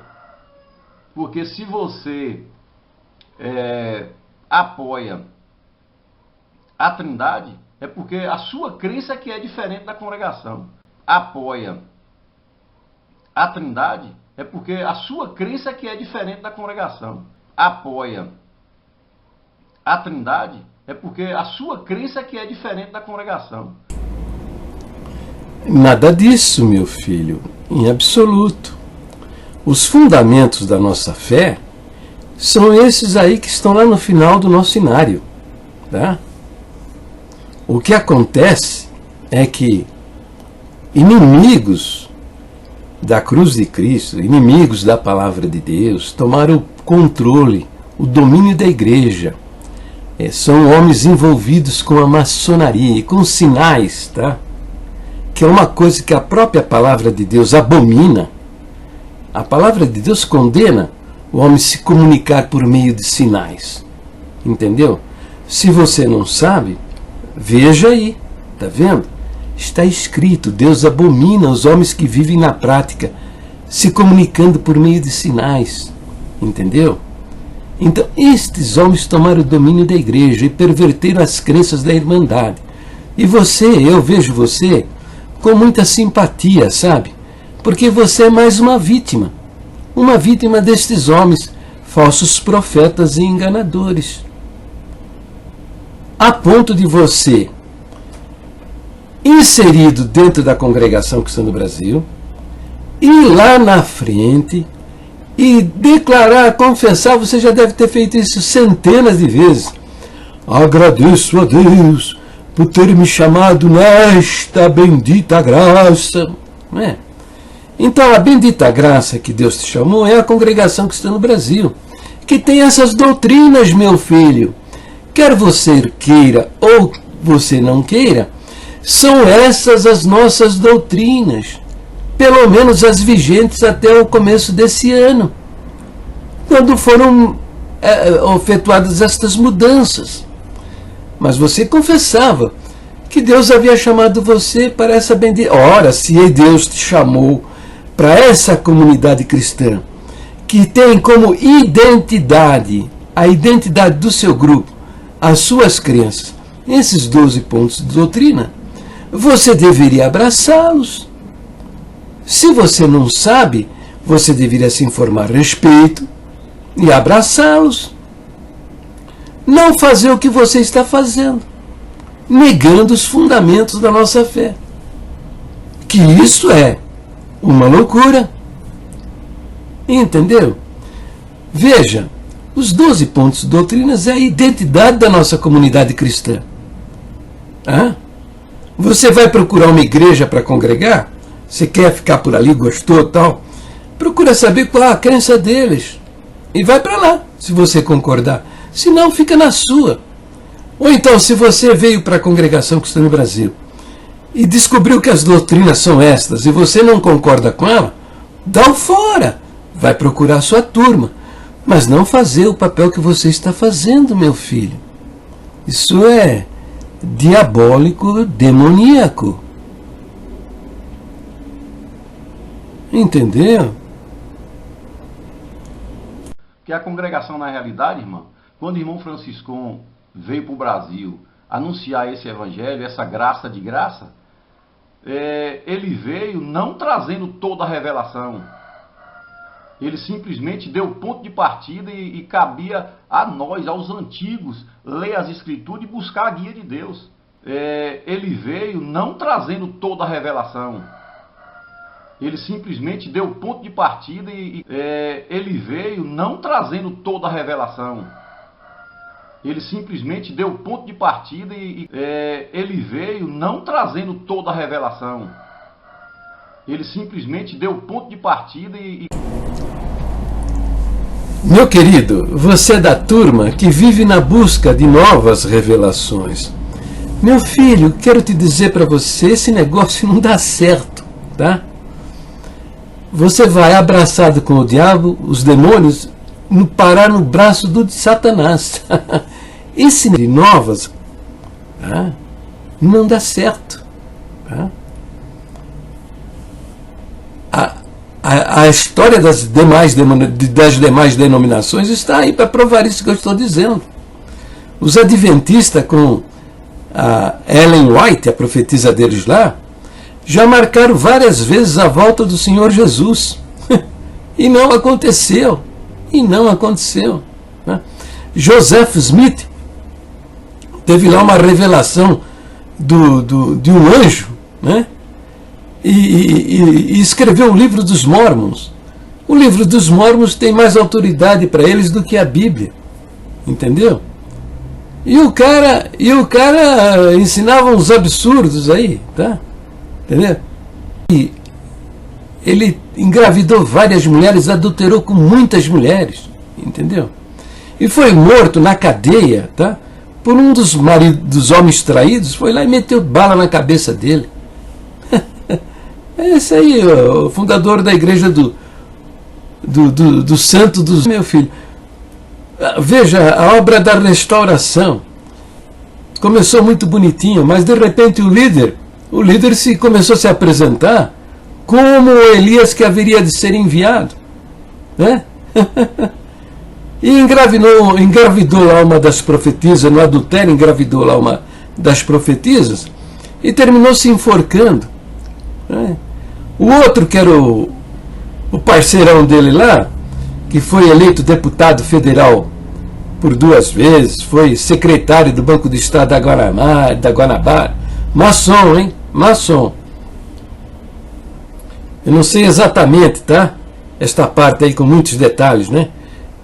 Porque se você apoia a Trindade, é porque a sua crença que é diferente da congregação. Apoia a Trindade, é porque a sua crença que é diferente da congregação. Apoia a Trindade, é porque a sua crença que é diferente da congregação. Nada disso, meu filho, em absoluto. Os fundamentos da nossa fé são esses aí que estão lá no final do nosso inário. Tá? O que acontece é que inimigos da cruz de Cristo, inimigos da palavra de Deus, tomaram o controle, o domínio da igreja. São homens envolvidos com a maçonaria e com sinais, tá? Que é uma coisa que a própria palavra de Deus abomina. A palavra de Deus condena o homem se comunicar por meio de sinais. Entendeu? Se você não sabe, veja aí, tá vendo? Está escrito, Deus abomina os homens que vivem na prática, se comunicando por meio de sinais. Entendeu? Então, estes homens tomaram o domínio da igreja e perverteram as crenças da Irmandade. E eu vejo você com muita simpatia, sabe? Porque você é mais uma vítima destes homens, falsos profetas e enganadores. A ponto de você, inserido dentro da Congregação Cristã do Brasil, ir lá na frente e declarar, confessar, você já deve ter feito isso centenas de vezes. Agradeço a Deus por ter me chamado nesta bendita graça. Não é? Então a bendita graça que Deus te chamou é a Congregação Cristã no Brasil, que tem essas doutrinas, meu filho. Quer você queira ou você não queira, são essas as nossas doutrinas, pelo menos as vigentes até o começo desse ano, quando foram efetuadas estas mudanças. Mas você confessava que Deus havia chamado você para essa bendita... Ora, se Deus te chamou para essa comunidade cristã, que tem como identidade, a identidade do seu grupo, as suas crenças, esses 12 pontos de doutrina, você deveria abraçá-los. Se você não sabe, você deveria se informar a respeito e abraçá-los. Não fazer o que você está fazendo, negando os fundamentos da nossa fé. Que isso é uma loucura. Entendeu? Veja, os 12 pontos de doutrinas é a identidade da nossa comunidade cristã. Você vai procurar uma igreja para congregar? Você quer ficar por ali, gostou, tal? Procura saber qual é a crença deles. e vai para lá, se você concordar. Se não, fica na sua. Ou então, se você veio para a congregação cristã no Brasil e descobriu que as doutrinas são estas e você não concorda com ela, dá o fora. Vai procurar sua turma. Mas não fazer o papel que você está fazendo, meu filho. Isso é diabólico, demoníaco. Entendeu? Que a congregação, na realidade, irmão, quando o irmão Franciscon veio para o Brasil anunciar esse evangelho, essa graça de graça, ele veio não trazendo toda a revelação. Ele simplesmente deu o ponto de partida e cabia a nós, aos antigos, ler as Escrituras e buscar a guia de Deus. Ele veio não trazendo toda a revelação. Ele simplesmente deu o ponto de partida ele veio não trazendo toda a revelação. Ele simplesmente deu o ponto de partida ele veio não trazendo toda a revelação. Ele simplesmente deu o ponto de partida Meu querido, você é da turma que vive na busca de novas revelações. Meu filho, quero te dizer para você, esse negócio não dá certo, tá? Você vai abraçado com o diabo, os demônios, parar no braço do Satanás. Esse de novas, tá? Não dá certo, tá? A história das demais denominações está aí para provar isso que eu estou dizendo. Os adventistas, com a Ellen White, a profetisa deles lá, já marcaram várias vezes a volta do Senhor Jesus. E não aconteceu. E não aconteceu. Né? Joseph Smith teve lá uma revelação de um anjo, né? E escreveu o livro dos Mormons. O livro dos Mormons tem mais autoridade para eles do que a Bíblia. Entendeu? E o cara ensinava uns absurdos aí, tá? Entendeu? E ele engravidou várias mulheres, adulterou com muitas mulheres, entendeu? E foi morto na cadeia, tá? Por um dos homens traídos, foi lá e meteu bala na cabeça dele. Esse aí, o fundador da igreja do santo dos... Meu filho, veja, a obra da restauração começou muito bonitinho, mas de repente o líder começou a se apresentar como o Elias que haveria de ser enviado, né? E engravidou lá uma das profetisas, no adultério engravidou lá uma das profetisas e terminou se enforcando, né? O outro, que era o parceirão dele lá, que foi eleito deputado federal por 2 vezes, foi secretário do Banco do Estado da Guanabara, maçom, hein? Maçom. Eu não sei exatamente, tá? Esta parte aí com muitos detalhes, né?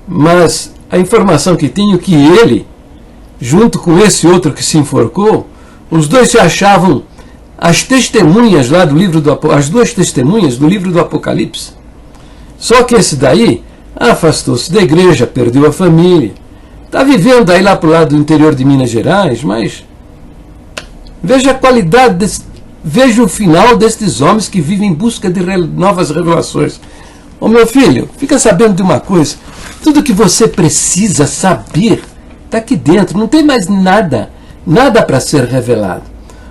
Mas a informação que tinha é que ele, junto com esse outro que se enforcou, os dois se achavam as testemunhas lá do livro as 2 testemunhas do livro do Apocalipse. Só que esse daí afastou-se da igreja, perdeu a família, está vivendo aí lá para o lado do interior de Minas Gerais, mas veja a qualidade, veja o final destes homens que vivem em busca de novas revelações. Ô meu filho, fica sabendo de uma coisa, tudo que você precisa saber está aqui dentro, não tem mais nada para ser revelado.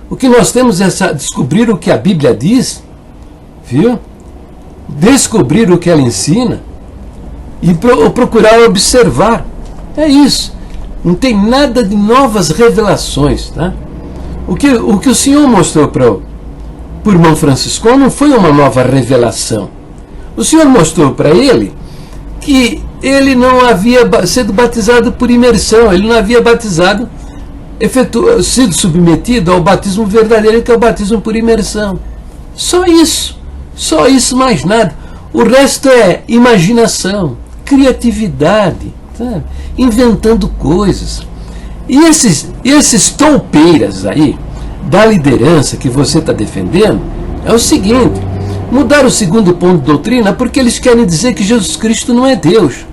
O que nós temos é descobrir o que a Bíblia diz, viu? Descobrir o que ela ensina e procurar observar. É isso. Não tem nada de novas revelações, tá? O que o Senhor mostrou para o irmão Franciscon não foi uma nova revelação. O Senhor mostrou para ele que ele não havia sido batizado por imersão, ele não havia sido submetido ao batismo verdadeiro, que é o batismo por imersão. Só isso, mais nada. O resto é imaginação, criatividade, sabe? Inventando coisas. E esses toupeiras aí, da liderança que você está defendendo, é o seguinte: mudar o segundo ponto de doutrina porque eles querem dizer que Jesus Cristo não é Deus.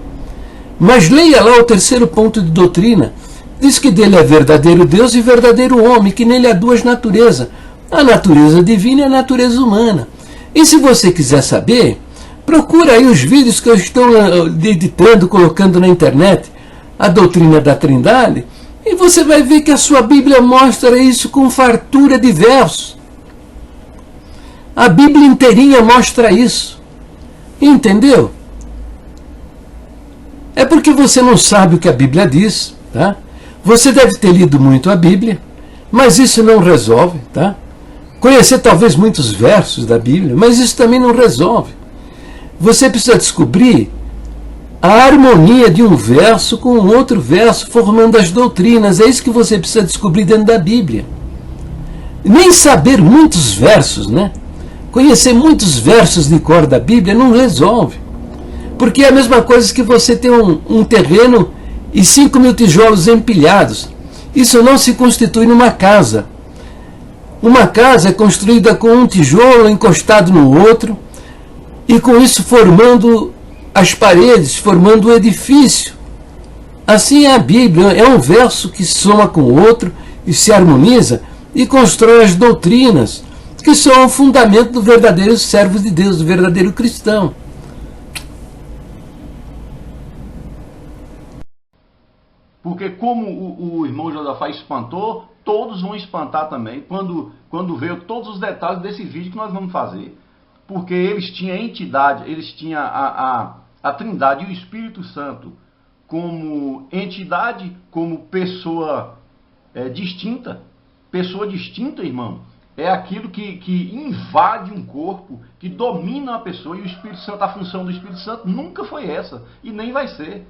Mas leia lá o terceiro ponto de doutrina. Diz que dele é verdadeiro Deus e verdadeiro homem, que nele há duas naturezas. A natureza divina e a natureza humana. E se você quiser saber, procura aí os vídeos que eu estou editando, colocando na internet, a doutrina da Trindade, e você vai ver que a sua Bíblia mostra isso com fartura de versos. A Bíblia inteirinha mostra isso. Entendeu? É porque você não sabe o que a Bíblia diz, tá? Você deve ter lido muito a Bíblia, mas isso não resolve, tá? Conhecer talvez muitos versos da Bíblia, mas isso também não resolve. Você precisa descobrir a harmonia de um verso com outro verso, formando as doutrinas. É isso que você precisa descobrir dentro da Bíblia. Nem saber muitos versos, né? Conhecer muitos versos de cor da Bíblia não resolve. Porque é a mesma coisa que você ter um terreno e 5.000 tijolos empilhados. Isso não se constitui numa casa. Uma casa é construída com um tijolo encostado no outro, e com isso formando as paredes, formando o edifício. Assim é a Bíblia, é um verso que soma com o outro e se harmoniza e constrói as doutrinas, que são o fundamento do verdadeiro servo de Deus, do verdadeiro cristão. Porque como o irmão Josafá espantou, todos vão espantar também quando ver todos os detalhes desse vídeo que nós vamos fazer. Porque eles tinham a entidade, eles tinham a Trindade e o Espírito Santo como entidade, como pessoa distinta. Pessoa distinta, irmão, é aquilo que invade um corpo, que domina a pessoa, e o Espírito Santo, a função do Espírito Santo nunca foi essa, e nem vai ser.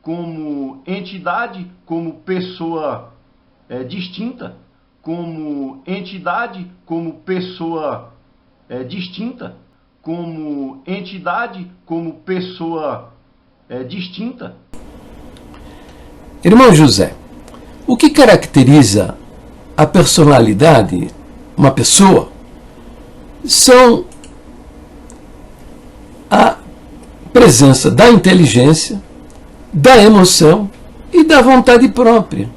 Como entidade, como pessoa distinta, como entidade, como pessoa distinta, como entidade, como pessoa distinta. Irmão José, o que caracteriza a personalidade, uma pessoa, são a presença da inteligência, da emoção e da vontade própria.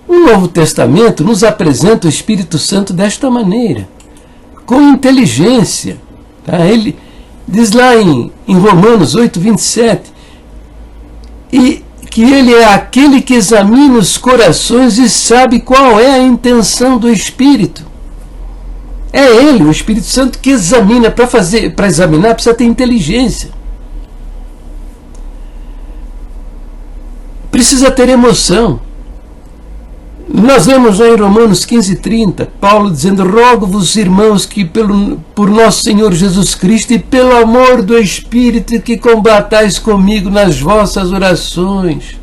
O Novo Testamento nos apresenta o Espírito Santo desta maneira, com inteligência. Tá? Ele diz lá em Romanos 8:27, e que ele é aquele que examina os corações e sabe qual é a intenção do Espírito. É ele, o Espírito Santo, que examina. Para examinar precisa ter inteligência. Precisa ter emoção. Nós lemos lá em Romanos 15:30, Paulo dizendo: rogo-vos, irmãos, que por nosso Senhor Jesus Cristo e pelo amor do Espírito, que combatais comigo nas vossas orações.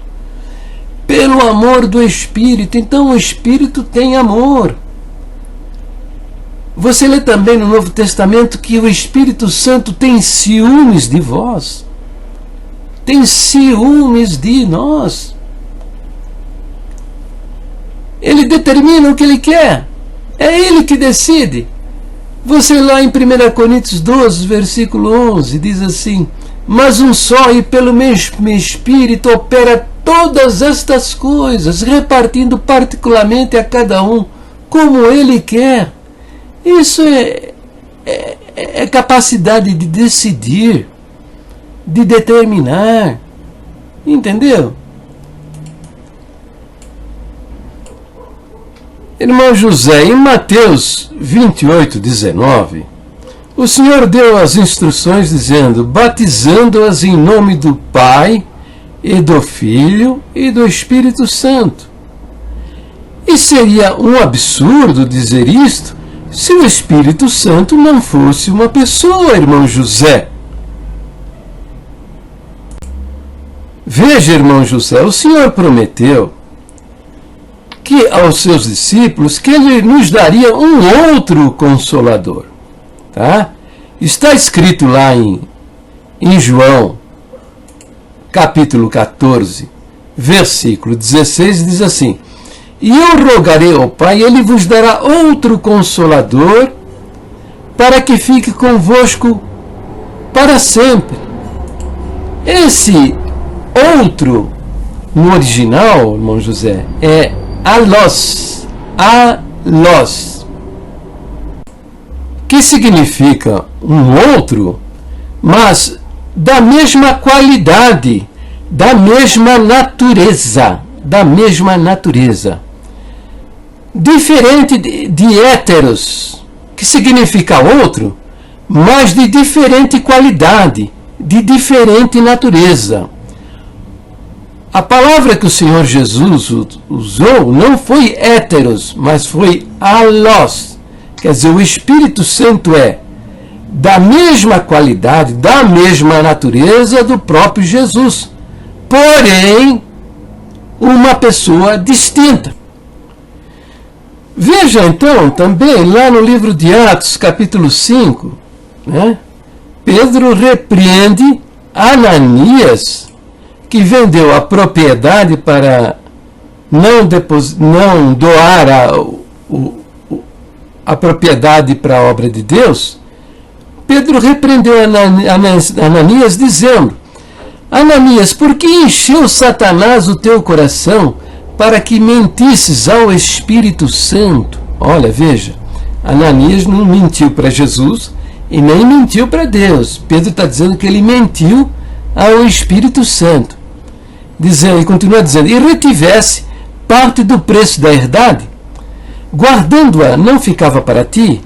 Pelo amor do Espírito. Então o Espírito tem amor. Você lê também no Novo Testamento que o Espírito Santo tem ciúmes de vós. Tem ciúmes de nós. Ele determina o que ele quer. É ele que decide. Você lá em 1 Coríntios 12, versículo 11, diz assim: mas um só e pelo mesmo Espírito opera todas estas coisas, repartindo particularmente a cada um como ele quer. Isso é capacidade de decidir, de determinar. Entendeu? Irmão José, em Mateus 28:19, o Senhor deu as instruções dizendo: batizando-as em nome do Pai, e do Filho, e do Espírito Santo. E seria um absurdo dizer isto se o Espírito Santo não fosse uma pessoa, irmão José. Veja, irmão José, o Senhor prometeu que aos seus discípulos que ele nos daria um outro Consolador. Tá? Está escrito lá em João, capítulo 14, versículo 16, diz assim: e eu rogarei ao Pai, ele vos dará outro Consolador, para que fique convosco para sempre. Esse outro, no original, irmão José, é allos, allos, que significa um outro, mas da mesma qualidade, da mesma natureza, diferente de héteros, que significa outro, mas de diferente qualidade, de diferente natureza. A palavra que o Senhor Jesus usou não foi héteros, mas foi allos. Quer dizer, o Espírito Santo é da mesma qualidade, da mesma natureza do próprio Jesus, porém, uma pessoa distinta. Veja então também lá no livro de Atos, capítulo 5, né? Pedro repreende Ananias, que vendeu a propriedade para não doar a propriedade para a obra de Deus. Pedro repreendeu Ananias dizendo: Ananias, por que encheu Satanás o teu coração para que mentisses ao Espírito Santo? Olha, veja, Ananias não mentiu para Jesus e nem mentiu para Deus. Pedro está dizendo que ele mentiu ao Espírito Santo. E continua dizendo: e retivesse parte do preço da herdade, guardando-a não ficava para ti,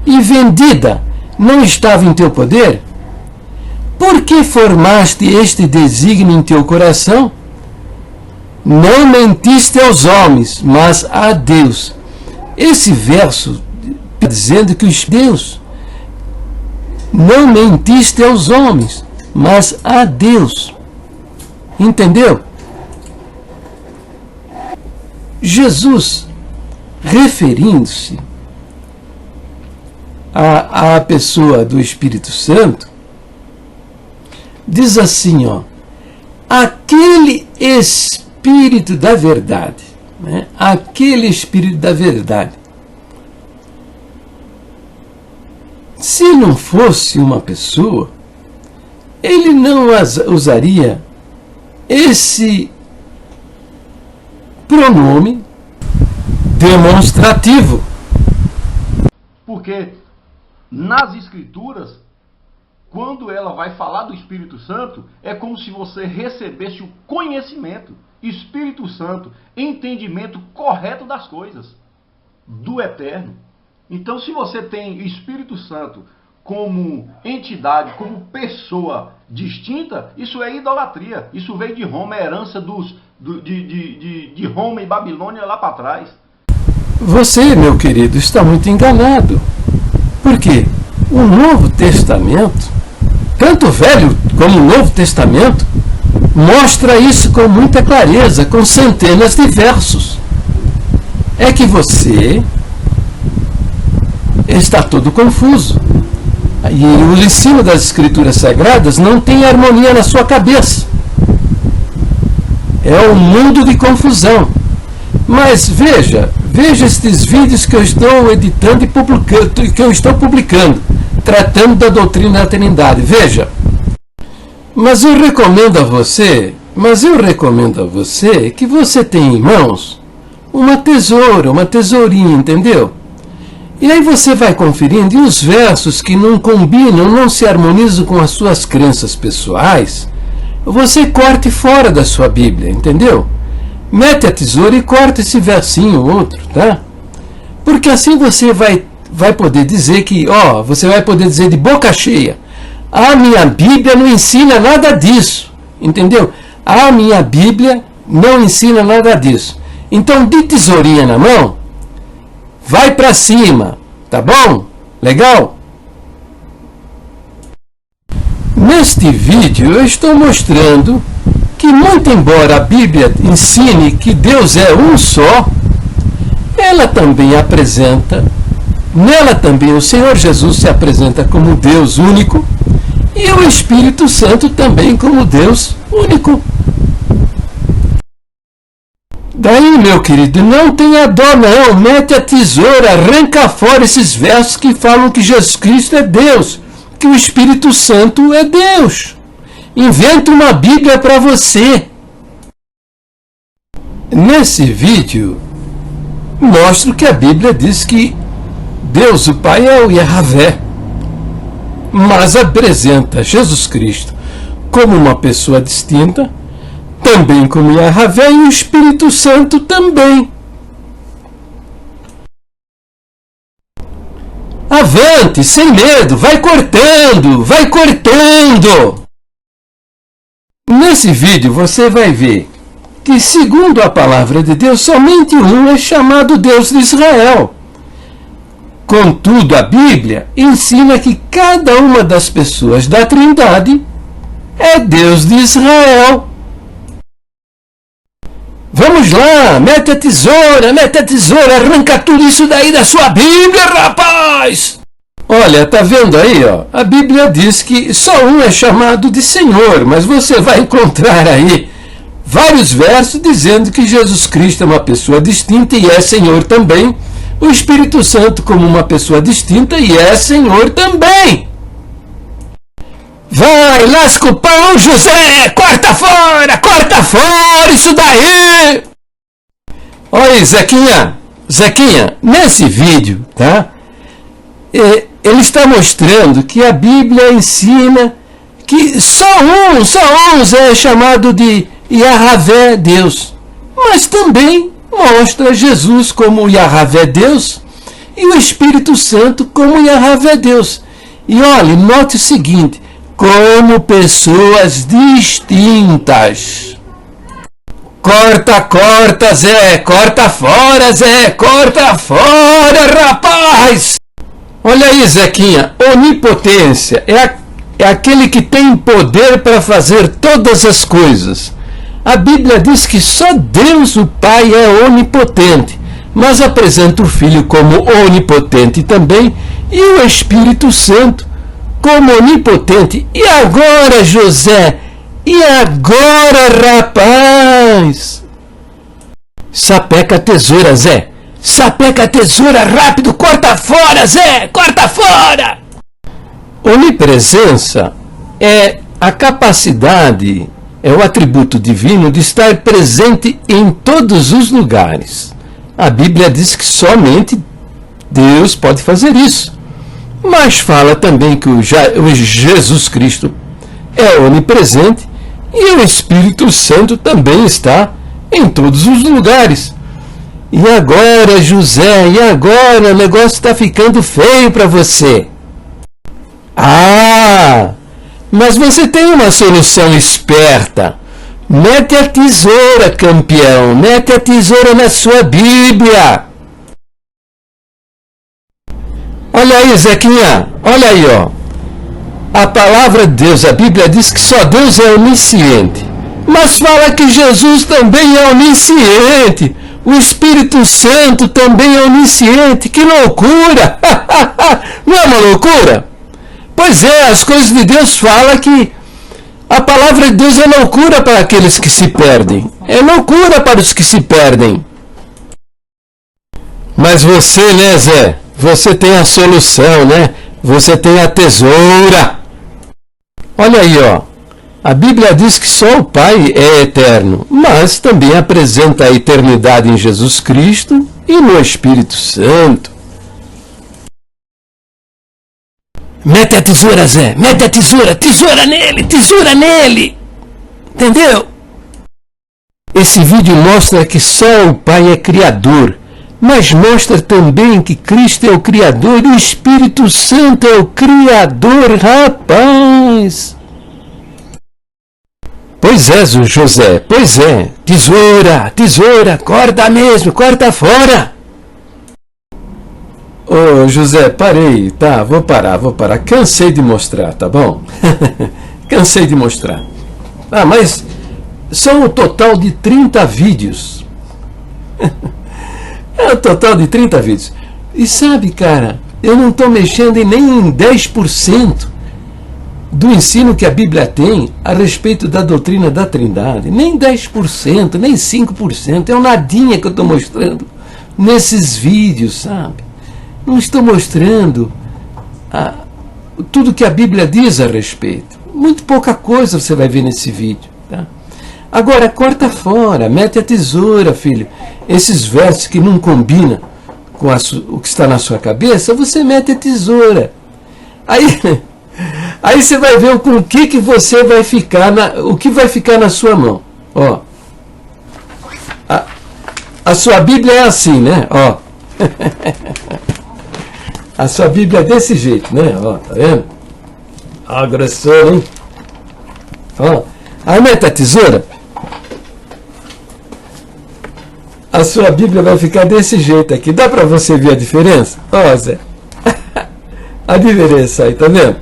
e vendida não estava em teu poder? Por que formaste este desígnio em teu coração? Não mentiste aos homens, mas a Deus. Esse verso está dizendo que Deus, não mentiste aos homens, mas a Deus. Entendeu? Jesus, referindo-se à pessoa do Espírito Santo, diz assim, ó, aquele Espírito da verdade, né? Aquele Espírito da verdade. Se não fosse uma pessoa, ele não usaria esse pronome demonstrativo. Porque nas Escrituras, quando ela vai falar do Espírito Santo, é como se você recebesse o conhecimento, Espírito Santo, entendimento correto das coisas, do Eterno. Então, se você tem o Espírito Santo como entidade, como pessoa distinta, isso é idolatria. Isso veio de Roma, é herança de Roma e Babilônia lá para trás. Você, meu querido, está muito enganado. Por quê? O Novo Testamento, tanto o Velho como o Novo Testamento, mostra isso com muita clareza, com centenas de versos. É que você está todo confuso. E o ensino das Escrituras Sagradas não tem harmonia na sua cabeça. É um mundo de confusão. Mas veja estes vídeos que eu estou editando e que eu estou publicando, tratando da doutrina da Trindade. Veja. Mas eu recomendo a você que você tenha em mãos uma tesoura, uma tesourinha, entendeu? E aí você vai conferindo, e os versos que não combinam, não se harmonizam com as suas crenças pessoais, você corte fora da sua Bíblia, entendeu? Mete a tesoura e corta esse versinho ou outro, tá? Porque assim você vai poder dizer que, você vai poder dizer de boca cheia: a minha Bíblia não ensina nada disso, entendeu? A minha Bíblia não ensina nada disso. Então, de tesourinha na mão, vai para cima, tá bom? Legal? Neste vídeo eu estou mostrando que, muito embora a Bíblia ensine que Deus é um só, nela também o Senhor Jesus se apresenta como Deus único e o Espírito Santo também como Deus único. Daí, meu querido, não tenha dó não, mete a tesoura, arranca fora esses versos que falam que Jesus Cristo é Deus, que o Espírito Santo é Deus. Inventa uma Bíblia para você. Nesse vídeo, mostro que a Bíblia diz que Deus, o Pai, é o Yahvé, mas apresenta Jesus Cristo como uma pessoa distinta, também como Yahvé, e o Espírito Santo também. Avante, sem medo, vai cortando, vai cortando! Nesse vídeo você vai ver que, segundo a palavra de Deus, somente um é chamado Deus de Israel. Contudo, a Bíblia ensina que cada uma das pessoas da Trindade é Deus de Israel. Vamos lá, mete a tesoura, arranca tudo isso daí da sua Bíblia, rapaz! Olha, tá vendo aí, ó? A Bíblia diz que só um é chamado de Senhor, mas você vai encontrar aí vários versos dizendo que Jesus Cristo é uma pessoa distinta e é Senhor também. O Espírito Santo como uma pessoa distinta e é Senhor também. Vai, lasca o pão, José! Corta fora isso daí! Olha, Zequinha, nesse vídeo, tá? Ele está mostrando que a Bíblia ensina que só um é chamado de Yahvé, Deus. Mas também mostra Jesus como Yahvé, Deus, e o Espírito Santo como Yahvé, Deus. E olha, note o seguinte, como pessoas distintas. Corta, Zé, corta fora, rapaz! Olha aí, Zequinha, onipotência é aquele que tem poder para fazer todas as coisas. A Bíblia diz que só Deus, o Pai, é onipotente, mas apresenta o Filho como onipotente também e o Espírito Santo como onipotente. E agora, José? E agora, rapaz? Sapeca a tesoura, Zé. Sapeca a tesoura, rápido, corta fora, Zé, corta fora! Onipresença é a capacidade, é o atributo divino de estar presente em todos os lugares. A Bíblia diz que somente Deus pode fazer isso. Mas fala também que o Jesus Cristo é onipresente e o Espírito Santo também está em todos os lugares. E agora, José, o negócio está ficando feio para você. Ah, mas você tem uma solução esperta. Mete a tesoura, campeão, mete a tesoura na sua Bíblia. Olha aí, Zequinha, olha aí, ó. A palavra de Deus, a Bíblia diz que só Deus é onisciente. Mas fala que Jesus também é onisciente. O Espírito Santo também é onisciente. Que loucura! Não é uma loucura? Pois é, as coisas de Deus falam que a palavra de Deus é loucura para aqueles que se perdem. É loucura para os que se perdem. Mas você, né, Zé? Você tem a solução, né? Você tem a tesoura. Olha aí, ó. A Bíblia diz que só o Pai é eterno, mas também apresenta a eternidade em Jesus Cristo e no Espírito Santo. Mete a tesoura, Zé, mete a tesoura nele, entendeu? Esse vídeo mostra que só o Pai é Criador, mas mostra também que Cristo é o Criador e o Espírito Santo é o Criador, rapaz! Pois é, José, pois é. Tesoura, corta mesmo, corta fora. Ô, José, parei, tá, vou parar. Cansei de mostrar, tá bom? Cansei de mostrar. Ah, mas são um total de 30 vídeos. É um total de 30 vídeos. E sabe, cara, eu não estou mexendo nem em 10% do ensino que a Bíblia tem a respeito da doutrina da Trindade. Nem 10%, nem 5%. É um nadinha que eu estou mostrando nesses vídeos, sabe? Não estou mostrando tudo que a Bíblia diz a respeito. Muito pouca coisa você vai ver nesse vídeo. Tá? Agora, corta fora, mete a tesoura, filho. Esses versos que não combinam com o que está na sua cabeça, você mete a tesoura. Aí você vai ver com o que você vai ficar, o que vai ficar na sua mão. Ó, a sua Bíblia é assim, né? Ó. A sua Bíblia é desse jeito, né? Ó, tá vendo? Agressor, hein? Ó. Aí mete a tesoura. A sua Bíblia vai ficar desse jeito aqui. Dá para você ver a diferença? Ó, Zé. A diferença aí, tá vendo?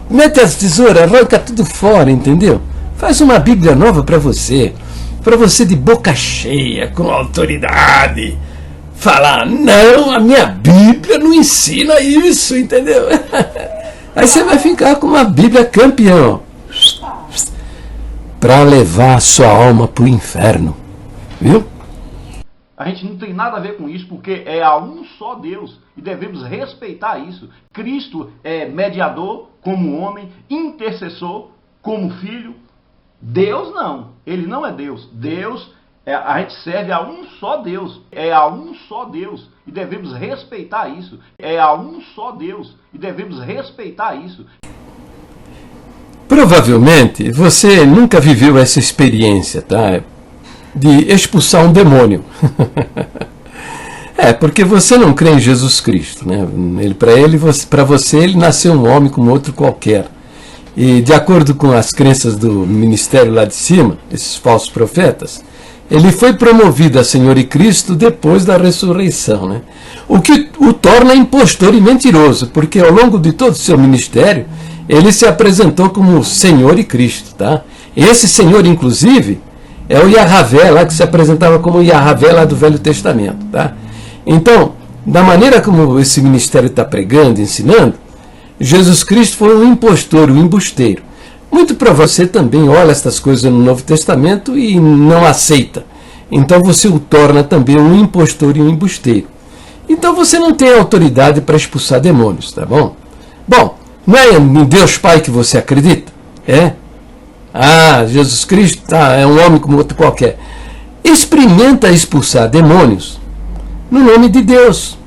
Mete as tesouras, arranca tudo fora, entendeu? Faz uma Bíblia nova para você de boca cheia, com autoridade. Falar, não, a minha Bíblia não ensina isso, entendeu? Aí você vai ficar com uma Bíblia campeão. Para levar a sua alma para o inferno. Viu? A gente não tem nada a ver com isso, porque é a um só Deus e devemos respeitar isso. Cristo é mediador como homem, intercessor como filho. Deus não, ele não é Deus. Deus, a gente serve a um só Deus. É a um só Deus e devemos respeitar isso. É a um só Deus e devemos respeitar isso. Provavelmente você nunca viveu essa experiência, tá? De expulsar um demônio. Porque você não crê em Jesus Cristo, né? Para você ele nasceu um homem como outro qualquer. E de acordo com as crenças do ministério lá de cima, esses falsos profetas, ele foi promovido a Senhor e Cristo depois da ressurreição, né? O que o torna impostor e mentiroso, porque ao longo de todo o seu ministério, ele se apresentou como Senhor e Cristo, tá? Esse Senhor, inclusive, é o Yahvé lá, que se apresentava como Yahvé lá do Velho Testamento, tá? Então, da maneira como esse ministério está pregando, ensinando, Jesus Cristo foi um impostor, um embusteiro. Muito para você também olha estas coisas no Novo Testamento e não aceita. Então você o torna também um impostor e um embusteiro. Então você não tem autoridade para expulsar demônios, tá bom? Bom, não é em Deus Pai que você acredita? É? Ah, Jesus Cristo é um homem como outro qualquer. Experimenta expulsar demônios no nome de Deus.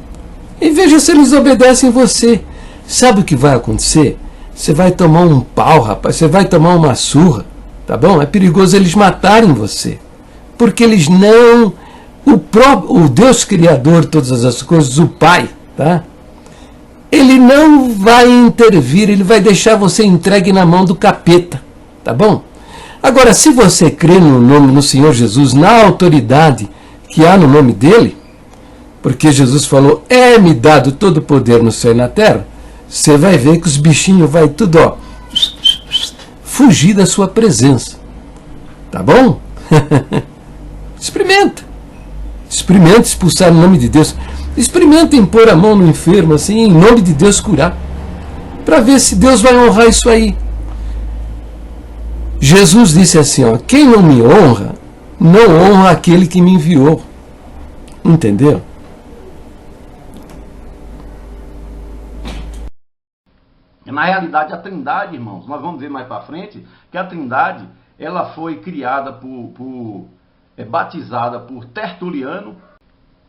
E veja se eles obedecem você. Sabe o que vai acontecer? Você vai tomar um pau, rapaz. Você vai tomar uma surra. Tá bom? É perigoso eles matarem você. Porque eles não... O Deus Criador de todas as coisas, o Pai, tá? Ele não vai intervir, ele vai deixar você entregue na mão do capeta. Tá bom? Agora, se você crê no Senhor Jesus, na autoridade que há no nome dele, porque Jesus falou, é-me dado todo o poder no céu e na terra, você vai ver que os bichinhos vai tudo, ó, fugir da sua presença. Tá bom? Experimenta. Experimenta expulsar no nome de Deus. Experimenta impor a mão no enfermo, assim, em nome de Deus curar. Para ver se Deus vai honrar isso aí. Jesus disse assim, ó, quem não me honra, não honra aquele que me enviou. Entendeu? Na realidade, a Trindade, irmãos, nós vamos ver mais para frente, que a Trindade, ela foi criada batizada por Tertuliano.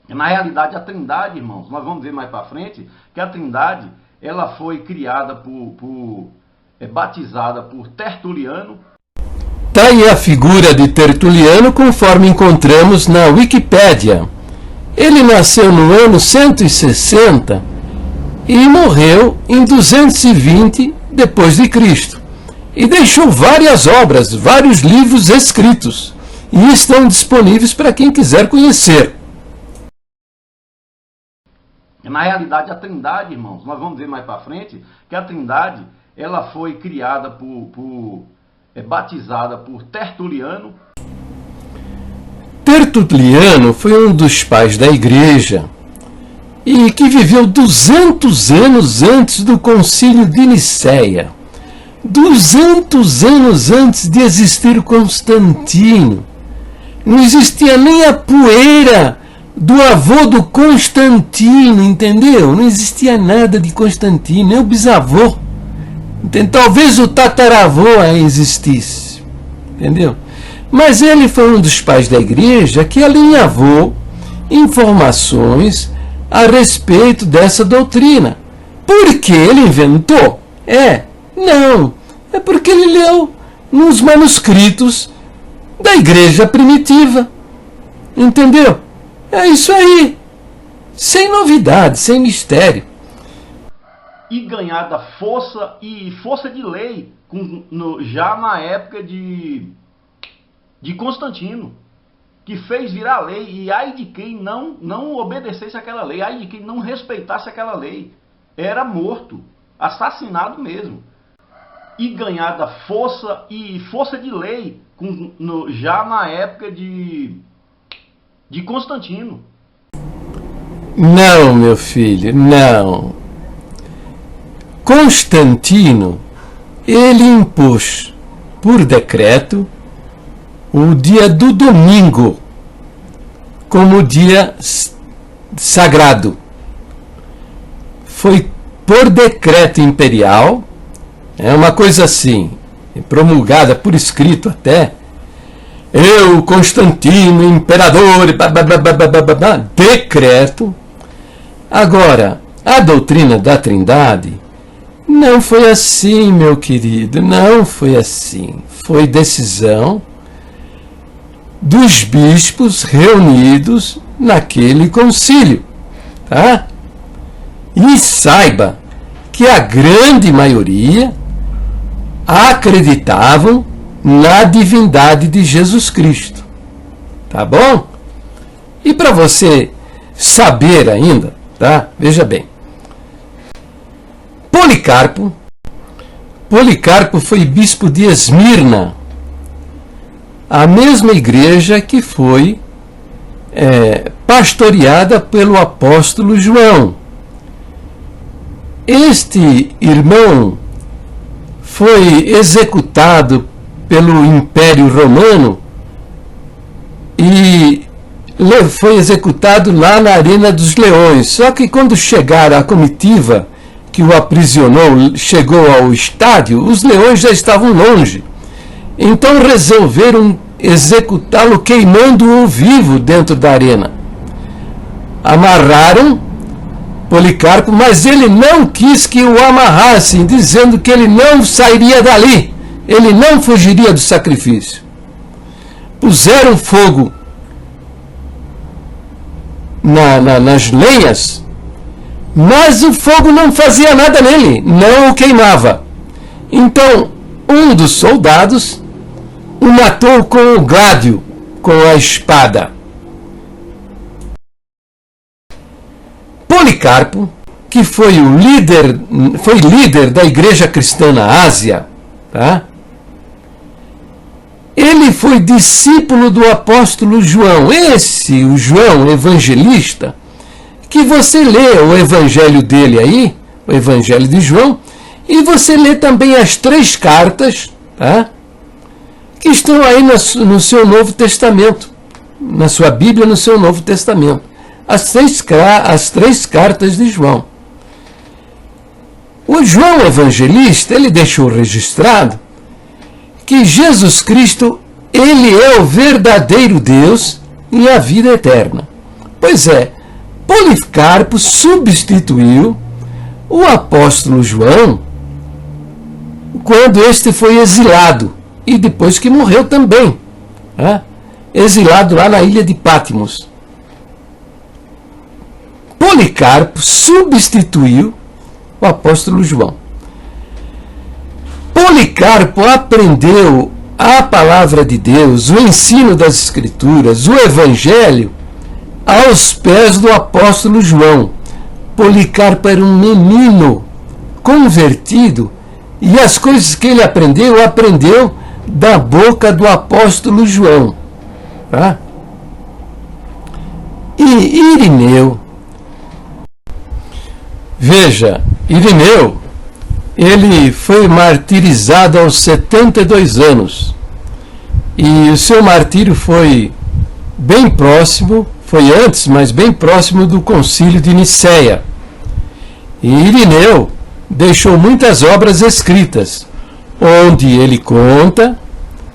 Na realidade, a Trindade, irmãos, nós vamos ver mais para frente, que a Trindade, ela foi criada batizada por Tertuliano. Tá aí a figura de Tertuliano conforme encontramos na Wikipédia. Ele nasceu no ano 160 e morreu em 220 depois de Cristo. E deixou várias obras, vários livros escritos, e estão disponíveis para quem quiser conhecer. Na realidade, a Trindade, irmãos, nós vamos ver mais para frente, que a Trindade, ela foi criada batizada por Tertuliano. Tertuliano foi um dos pais da igreja e que viveu 200 anos antes do concílio de Nicéia. 200 anos antes de existir Constantino. Não existia nem a poeira do avô do Constantino, entendeu? Não existia nada de Constantino, nem o bisavô. Talvez o tataravô existisse, entendeu? Mas ele foi um dos pais da igreja que alinhavou informações a respeito dessa doutrina. Por que ele inventou? Não. É porque ele leu nos manuscritos da igreja primitiva. Entendeu? É isso aí. Sem novidade, sem mistério. E ganhada força de lei já na época de Constantino, que fez virar lei, e ai de quem não obedecesse aquela lei, ai de quem não respeitasse aquela lei, era morto, assassinado mesmo. E ganhada força de lei já na época de Constantino. Não, meu filho, não. Constantino, ele impôs por decreto o dia do domingo como dia sagrado. Foi por decreto imperial, é uma coisa assim, promulgada por escrito até. Eu, Constantino, imperador, decreto. Agora, a doutrina da Trindade não foi assim, meu querido, não foi assim. Foi decisão dos bispos reunidos naquele concílio, tá? E saiba que a grande maioria acreditavam na divindade de Jesus Cristo, tá bom? E para você saber ainda, tá? Veja bem. Policarpo foi bispo de Esmirna, a mesma igreja que foi pastoreada pelo apóstolo João. Este irmão foi executado pelo Império Romano e foi executado lá na Arena dos Leões. Só que quando chegaram a comitiva que o aprisionou, chegou ao estádio, os leões já estavam longe. Então resolveram executá-lo queimando-o vivo dentro da arena. Amarraram Policarpo, mas ele não quis que o amarrassem, dizendo que ele não sairia dali, ele não fugiria do sacrifício. Puseram fogo nas lenhas, mas o fogo não fazia nada nele, não o queimava. Então, um dos soldados o matou com o gládio, com a espada. Policarpo, que foi líder da igreja cristã na Ásia, tá? Ele foi discípulo do apóstolo João. O João evangelista, que você lê o evangelho dele aí, o evangelho de João, e você lê também as 3 cartas, tá? Que estão aí no seu Novo Testamento, na sua Bíblia, no seu Novo Testamento. As 3 cartas de João. O João evangelista, ele deixou registrado que Jesus Cristo, ele é o verdadeiro Deus e a vida eterna. Pois é, Policarpo substituiu o apóstolo João quando este foi exilado e depois que morreu também, né? Exilado lá na ilha de Patmos. Policarpo substituiu o apóstolo João. Policarpo aprendeu a palavra de Deus, o ensino das Escrituras, o Evangelho, aos pés do apóstolo João. Policarpo era um menino convertido e as coisas que ele aprendeu da boca do apóstolo João. Tá? E Irineu, veja, Irineu, ele foi martirizado aos 72 anos. E o seu martírio foi bem próximo, foi antes, mas bem próximo do concílio de Nicéia. E Irineu, deixou muitas obras escritas, onde ele conta,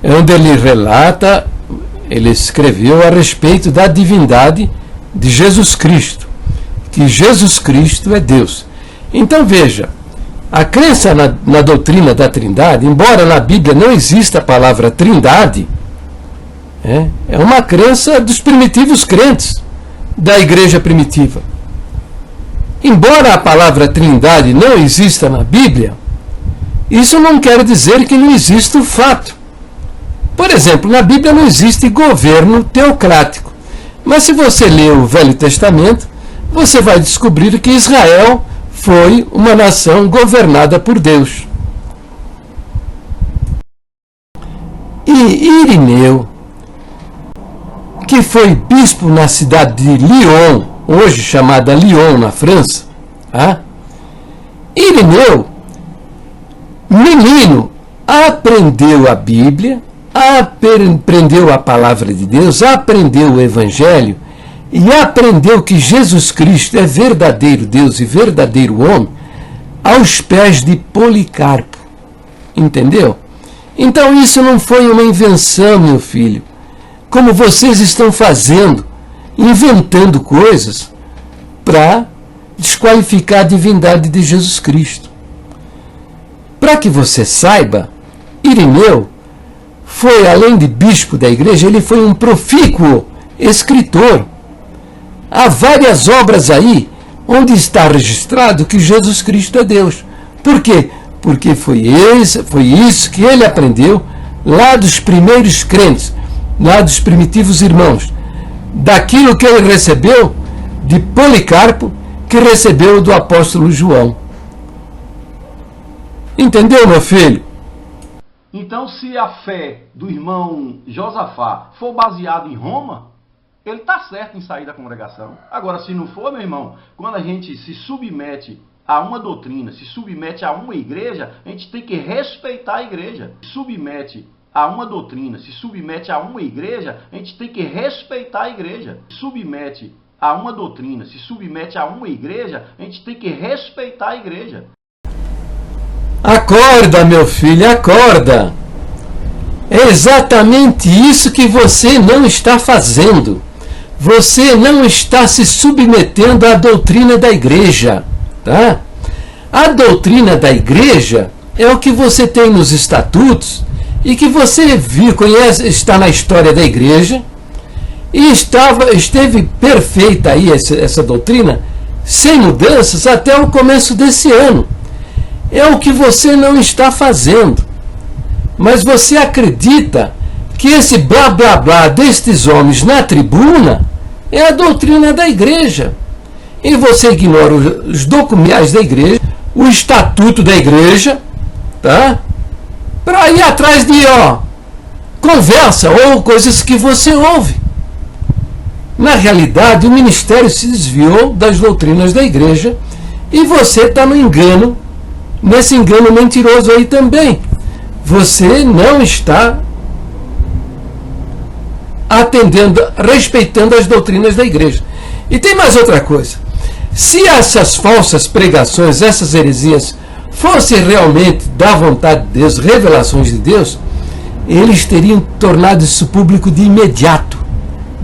onde ele relata, ele escreveu a respeito da divindade de Jesus Cristo, que Jesus Cristo é Deus. Então veja, a crença na doutrina da Trindade, embora na Bíblia não exista a palavra Trindade, é uma crença dos primitivos crentes, da igreja primitiva. Embora a palavra Trindade não exista na Bíblia, isso não quer dizer que não exista o fato. Por exemplo, na Bíblia não existe governo teocrático. Mas se você ler o Velho Testamento, você vai descobrir que Israel foi uma nação governada por Deus. E Irineu, que foi bispo na cidade de Lyon, hoje chamada Lyon, na França, Irineu, menino, aprendeu a Bíblia, aprendeu a palavra de Deus, aprendeu o Evangelho e aprendeu que Jesus Cristo é verdadeiro Deus e verdadeiro homem aos pés de Policarpo. Entendeu? Então isso não foi uma invenção, meu filho, como vocês estão fazendo, inventando coisas para desqualificar a divindade de Jesus Cristo. Para que você saiba, Irineu foi, além de bispo da igreja, ele foi um profícuo escritor. Há várias obras aí onde está registrado que Jesus Cristo é Deus. Por quê? Porque foi isso que ele aprendeu lá dos primeiros crentes, lá dos primitivos irmãos, daquilo que ele recebeu de Policarpo, que recebeu do apóstolo João. Entendeu, meu filho? Então, se a fé do irmão Josafá for baseada em Roma, ele está certo em sair da congregação. Agora, se não for, meu irmão, quando a gente se submete a uma doutrina, se submete a uma igreja, a gente tem que respeitar a igreja. Submete a uma doutrina, se submete a uma igreja, a gente tem que respeitar a igreja. Submete a uma doutrina, se submete a uma igreja, a gente tem que respeitar a igreja. Acorda, meu filho, acorda. É exatamente isso que você não está fazendo. Você não está se submetendo à doutrina da igreja, tá? A doutrina da igreja é o que você tem nos estatutos e que você viu, conhece, está na história da igreja e esteve perfeita aí essa doutrina, sem mudanças até o começo desse ano. É o que você não está fazendo. Mas você acredita que esse blá blá blá destes homens na tribuna é a doutrina da igreja. E você ignora os documentos da igreja, o estatuto da igreja, tá? Para ir atrás de conversa ou coisas que você ouve. Na realidade, o ministério se desviou das doutrinas da igreja e você está no engano, nesse engano mentiroso aí também. Você não está atendendo, respeitando as doutrinas da igreja. E tem mais outra coisa. Se essas falsas pregações, essas heresias, fossem realmente da vontade de Deus, revelações de Deus, eles teriam tornado isso público de imediato.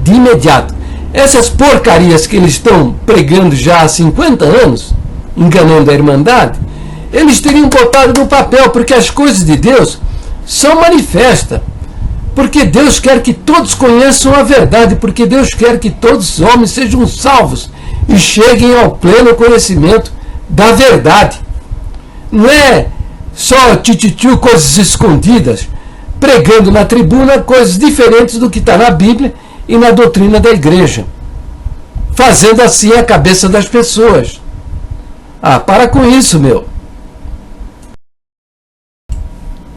De imediato. Essas porcarias que eles estão pregando já há 50 anos, enganando a Irmandade, eles teriam botado no papel, porque as coisas de Deus são manifestas. Porque Deus quer que todos conheçam a verdade, porque Deus quer que todos os homens sejam salvos e cheguem ao pleno conhecimento da verdade. Não é só tititi, coisas escondidas, pregando na tribuna coisas diferentes do que está na Bíblia e na doutrina da igreja, fazendo assim a cabeça das pessoas. Para com isso, meu.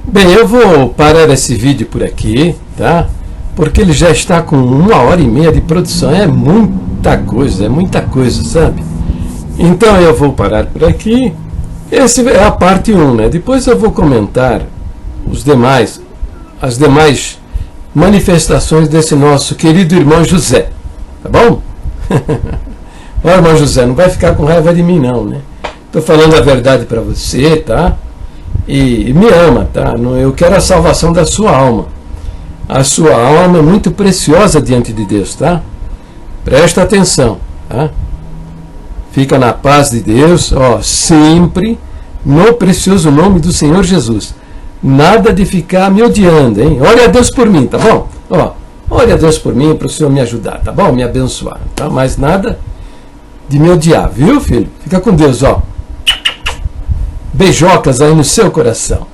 Bem, eu vou parar esse vídeo por aqui, tá? Porque ele já está com 1h30 de produção. É muita coisa, sabe? Então eu vou parar por aqui. Essa é a parte 1, né? Depois eu vou comentar as demais manifestações desse nosso querido irmão José. Tá bom? Ó, irmão José, não vai ficar com raiva de mim não, né? Estou falando a verdade para você, tá? E me ama, tá? Eu quero a salvação da sua alma. A sua alma é muito preciosa diante de Deus, tá? Presta atenção, tá? Fica na paz de Deus, ó, sempre no precioso nome do Senhor Jesus. Nada de ficar me odiando, hein? Ore a Deus por mim, tá bom? Ó, ore a Deus por mim, para o Senhor me ajudar, tá bom? Me abençoar, tá? Mas nada de me odiar, viu, filho? Fica com Deus, ó. Beijocas aí no seu coração.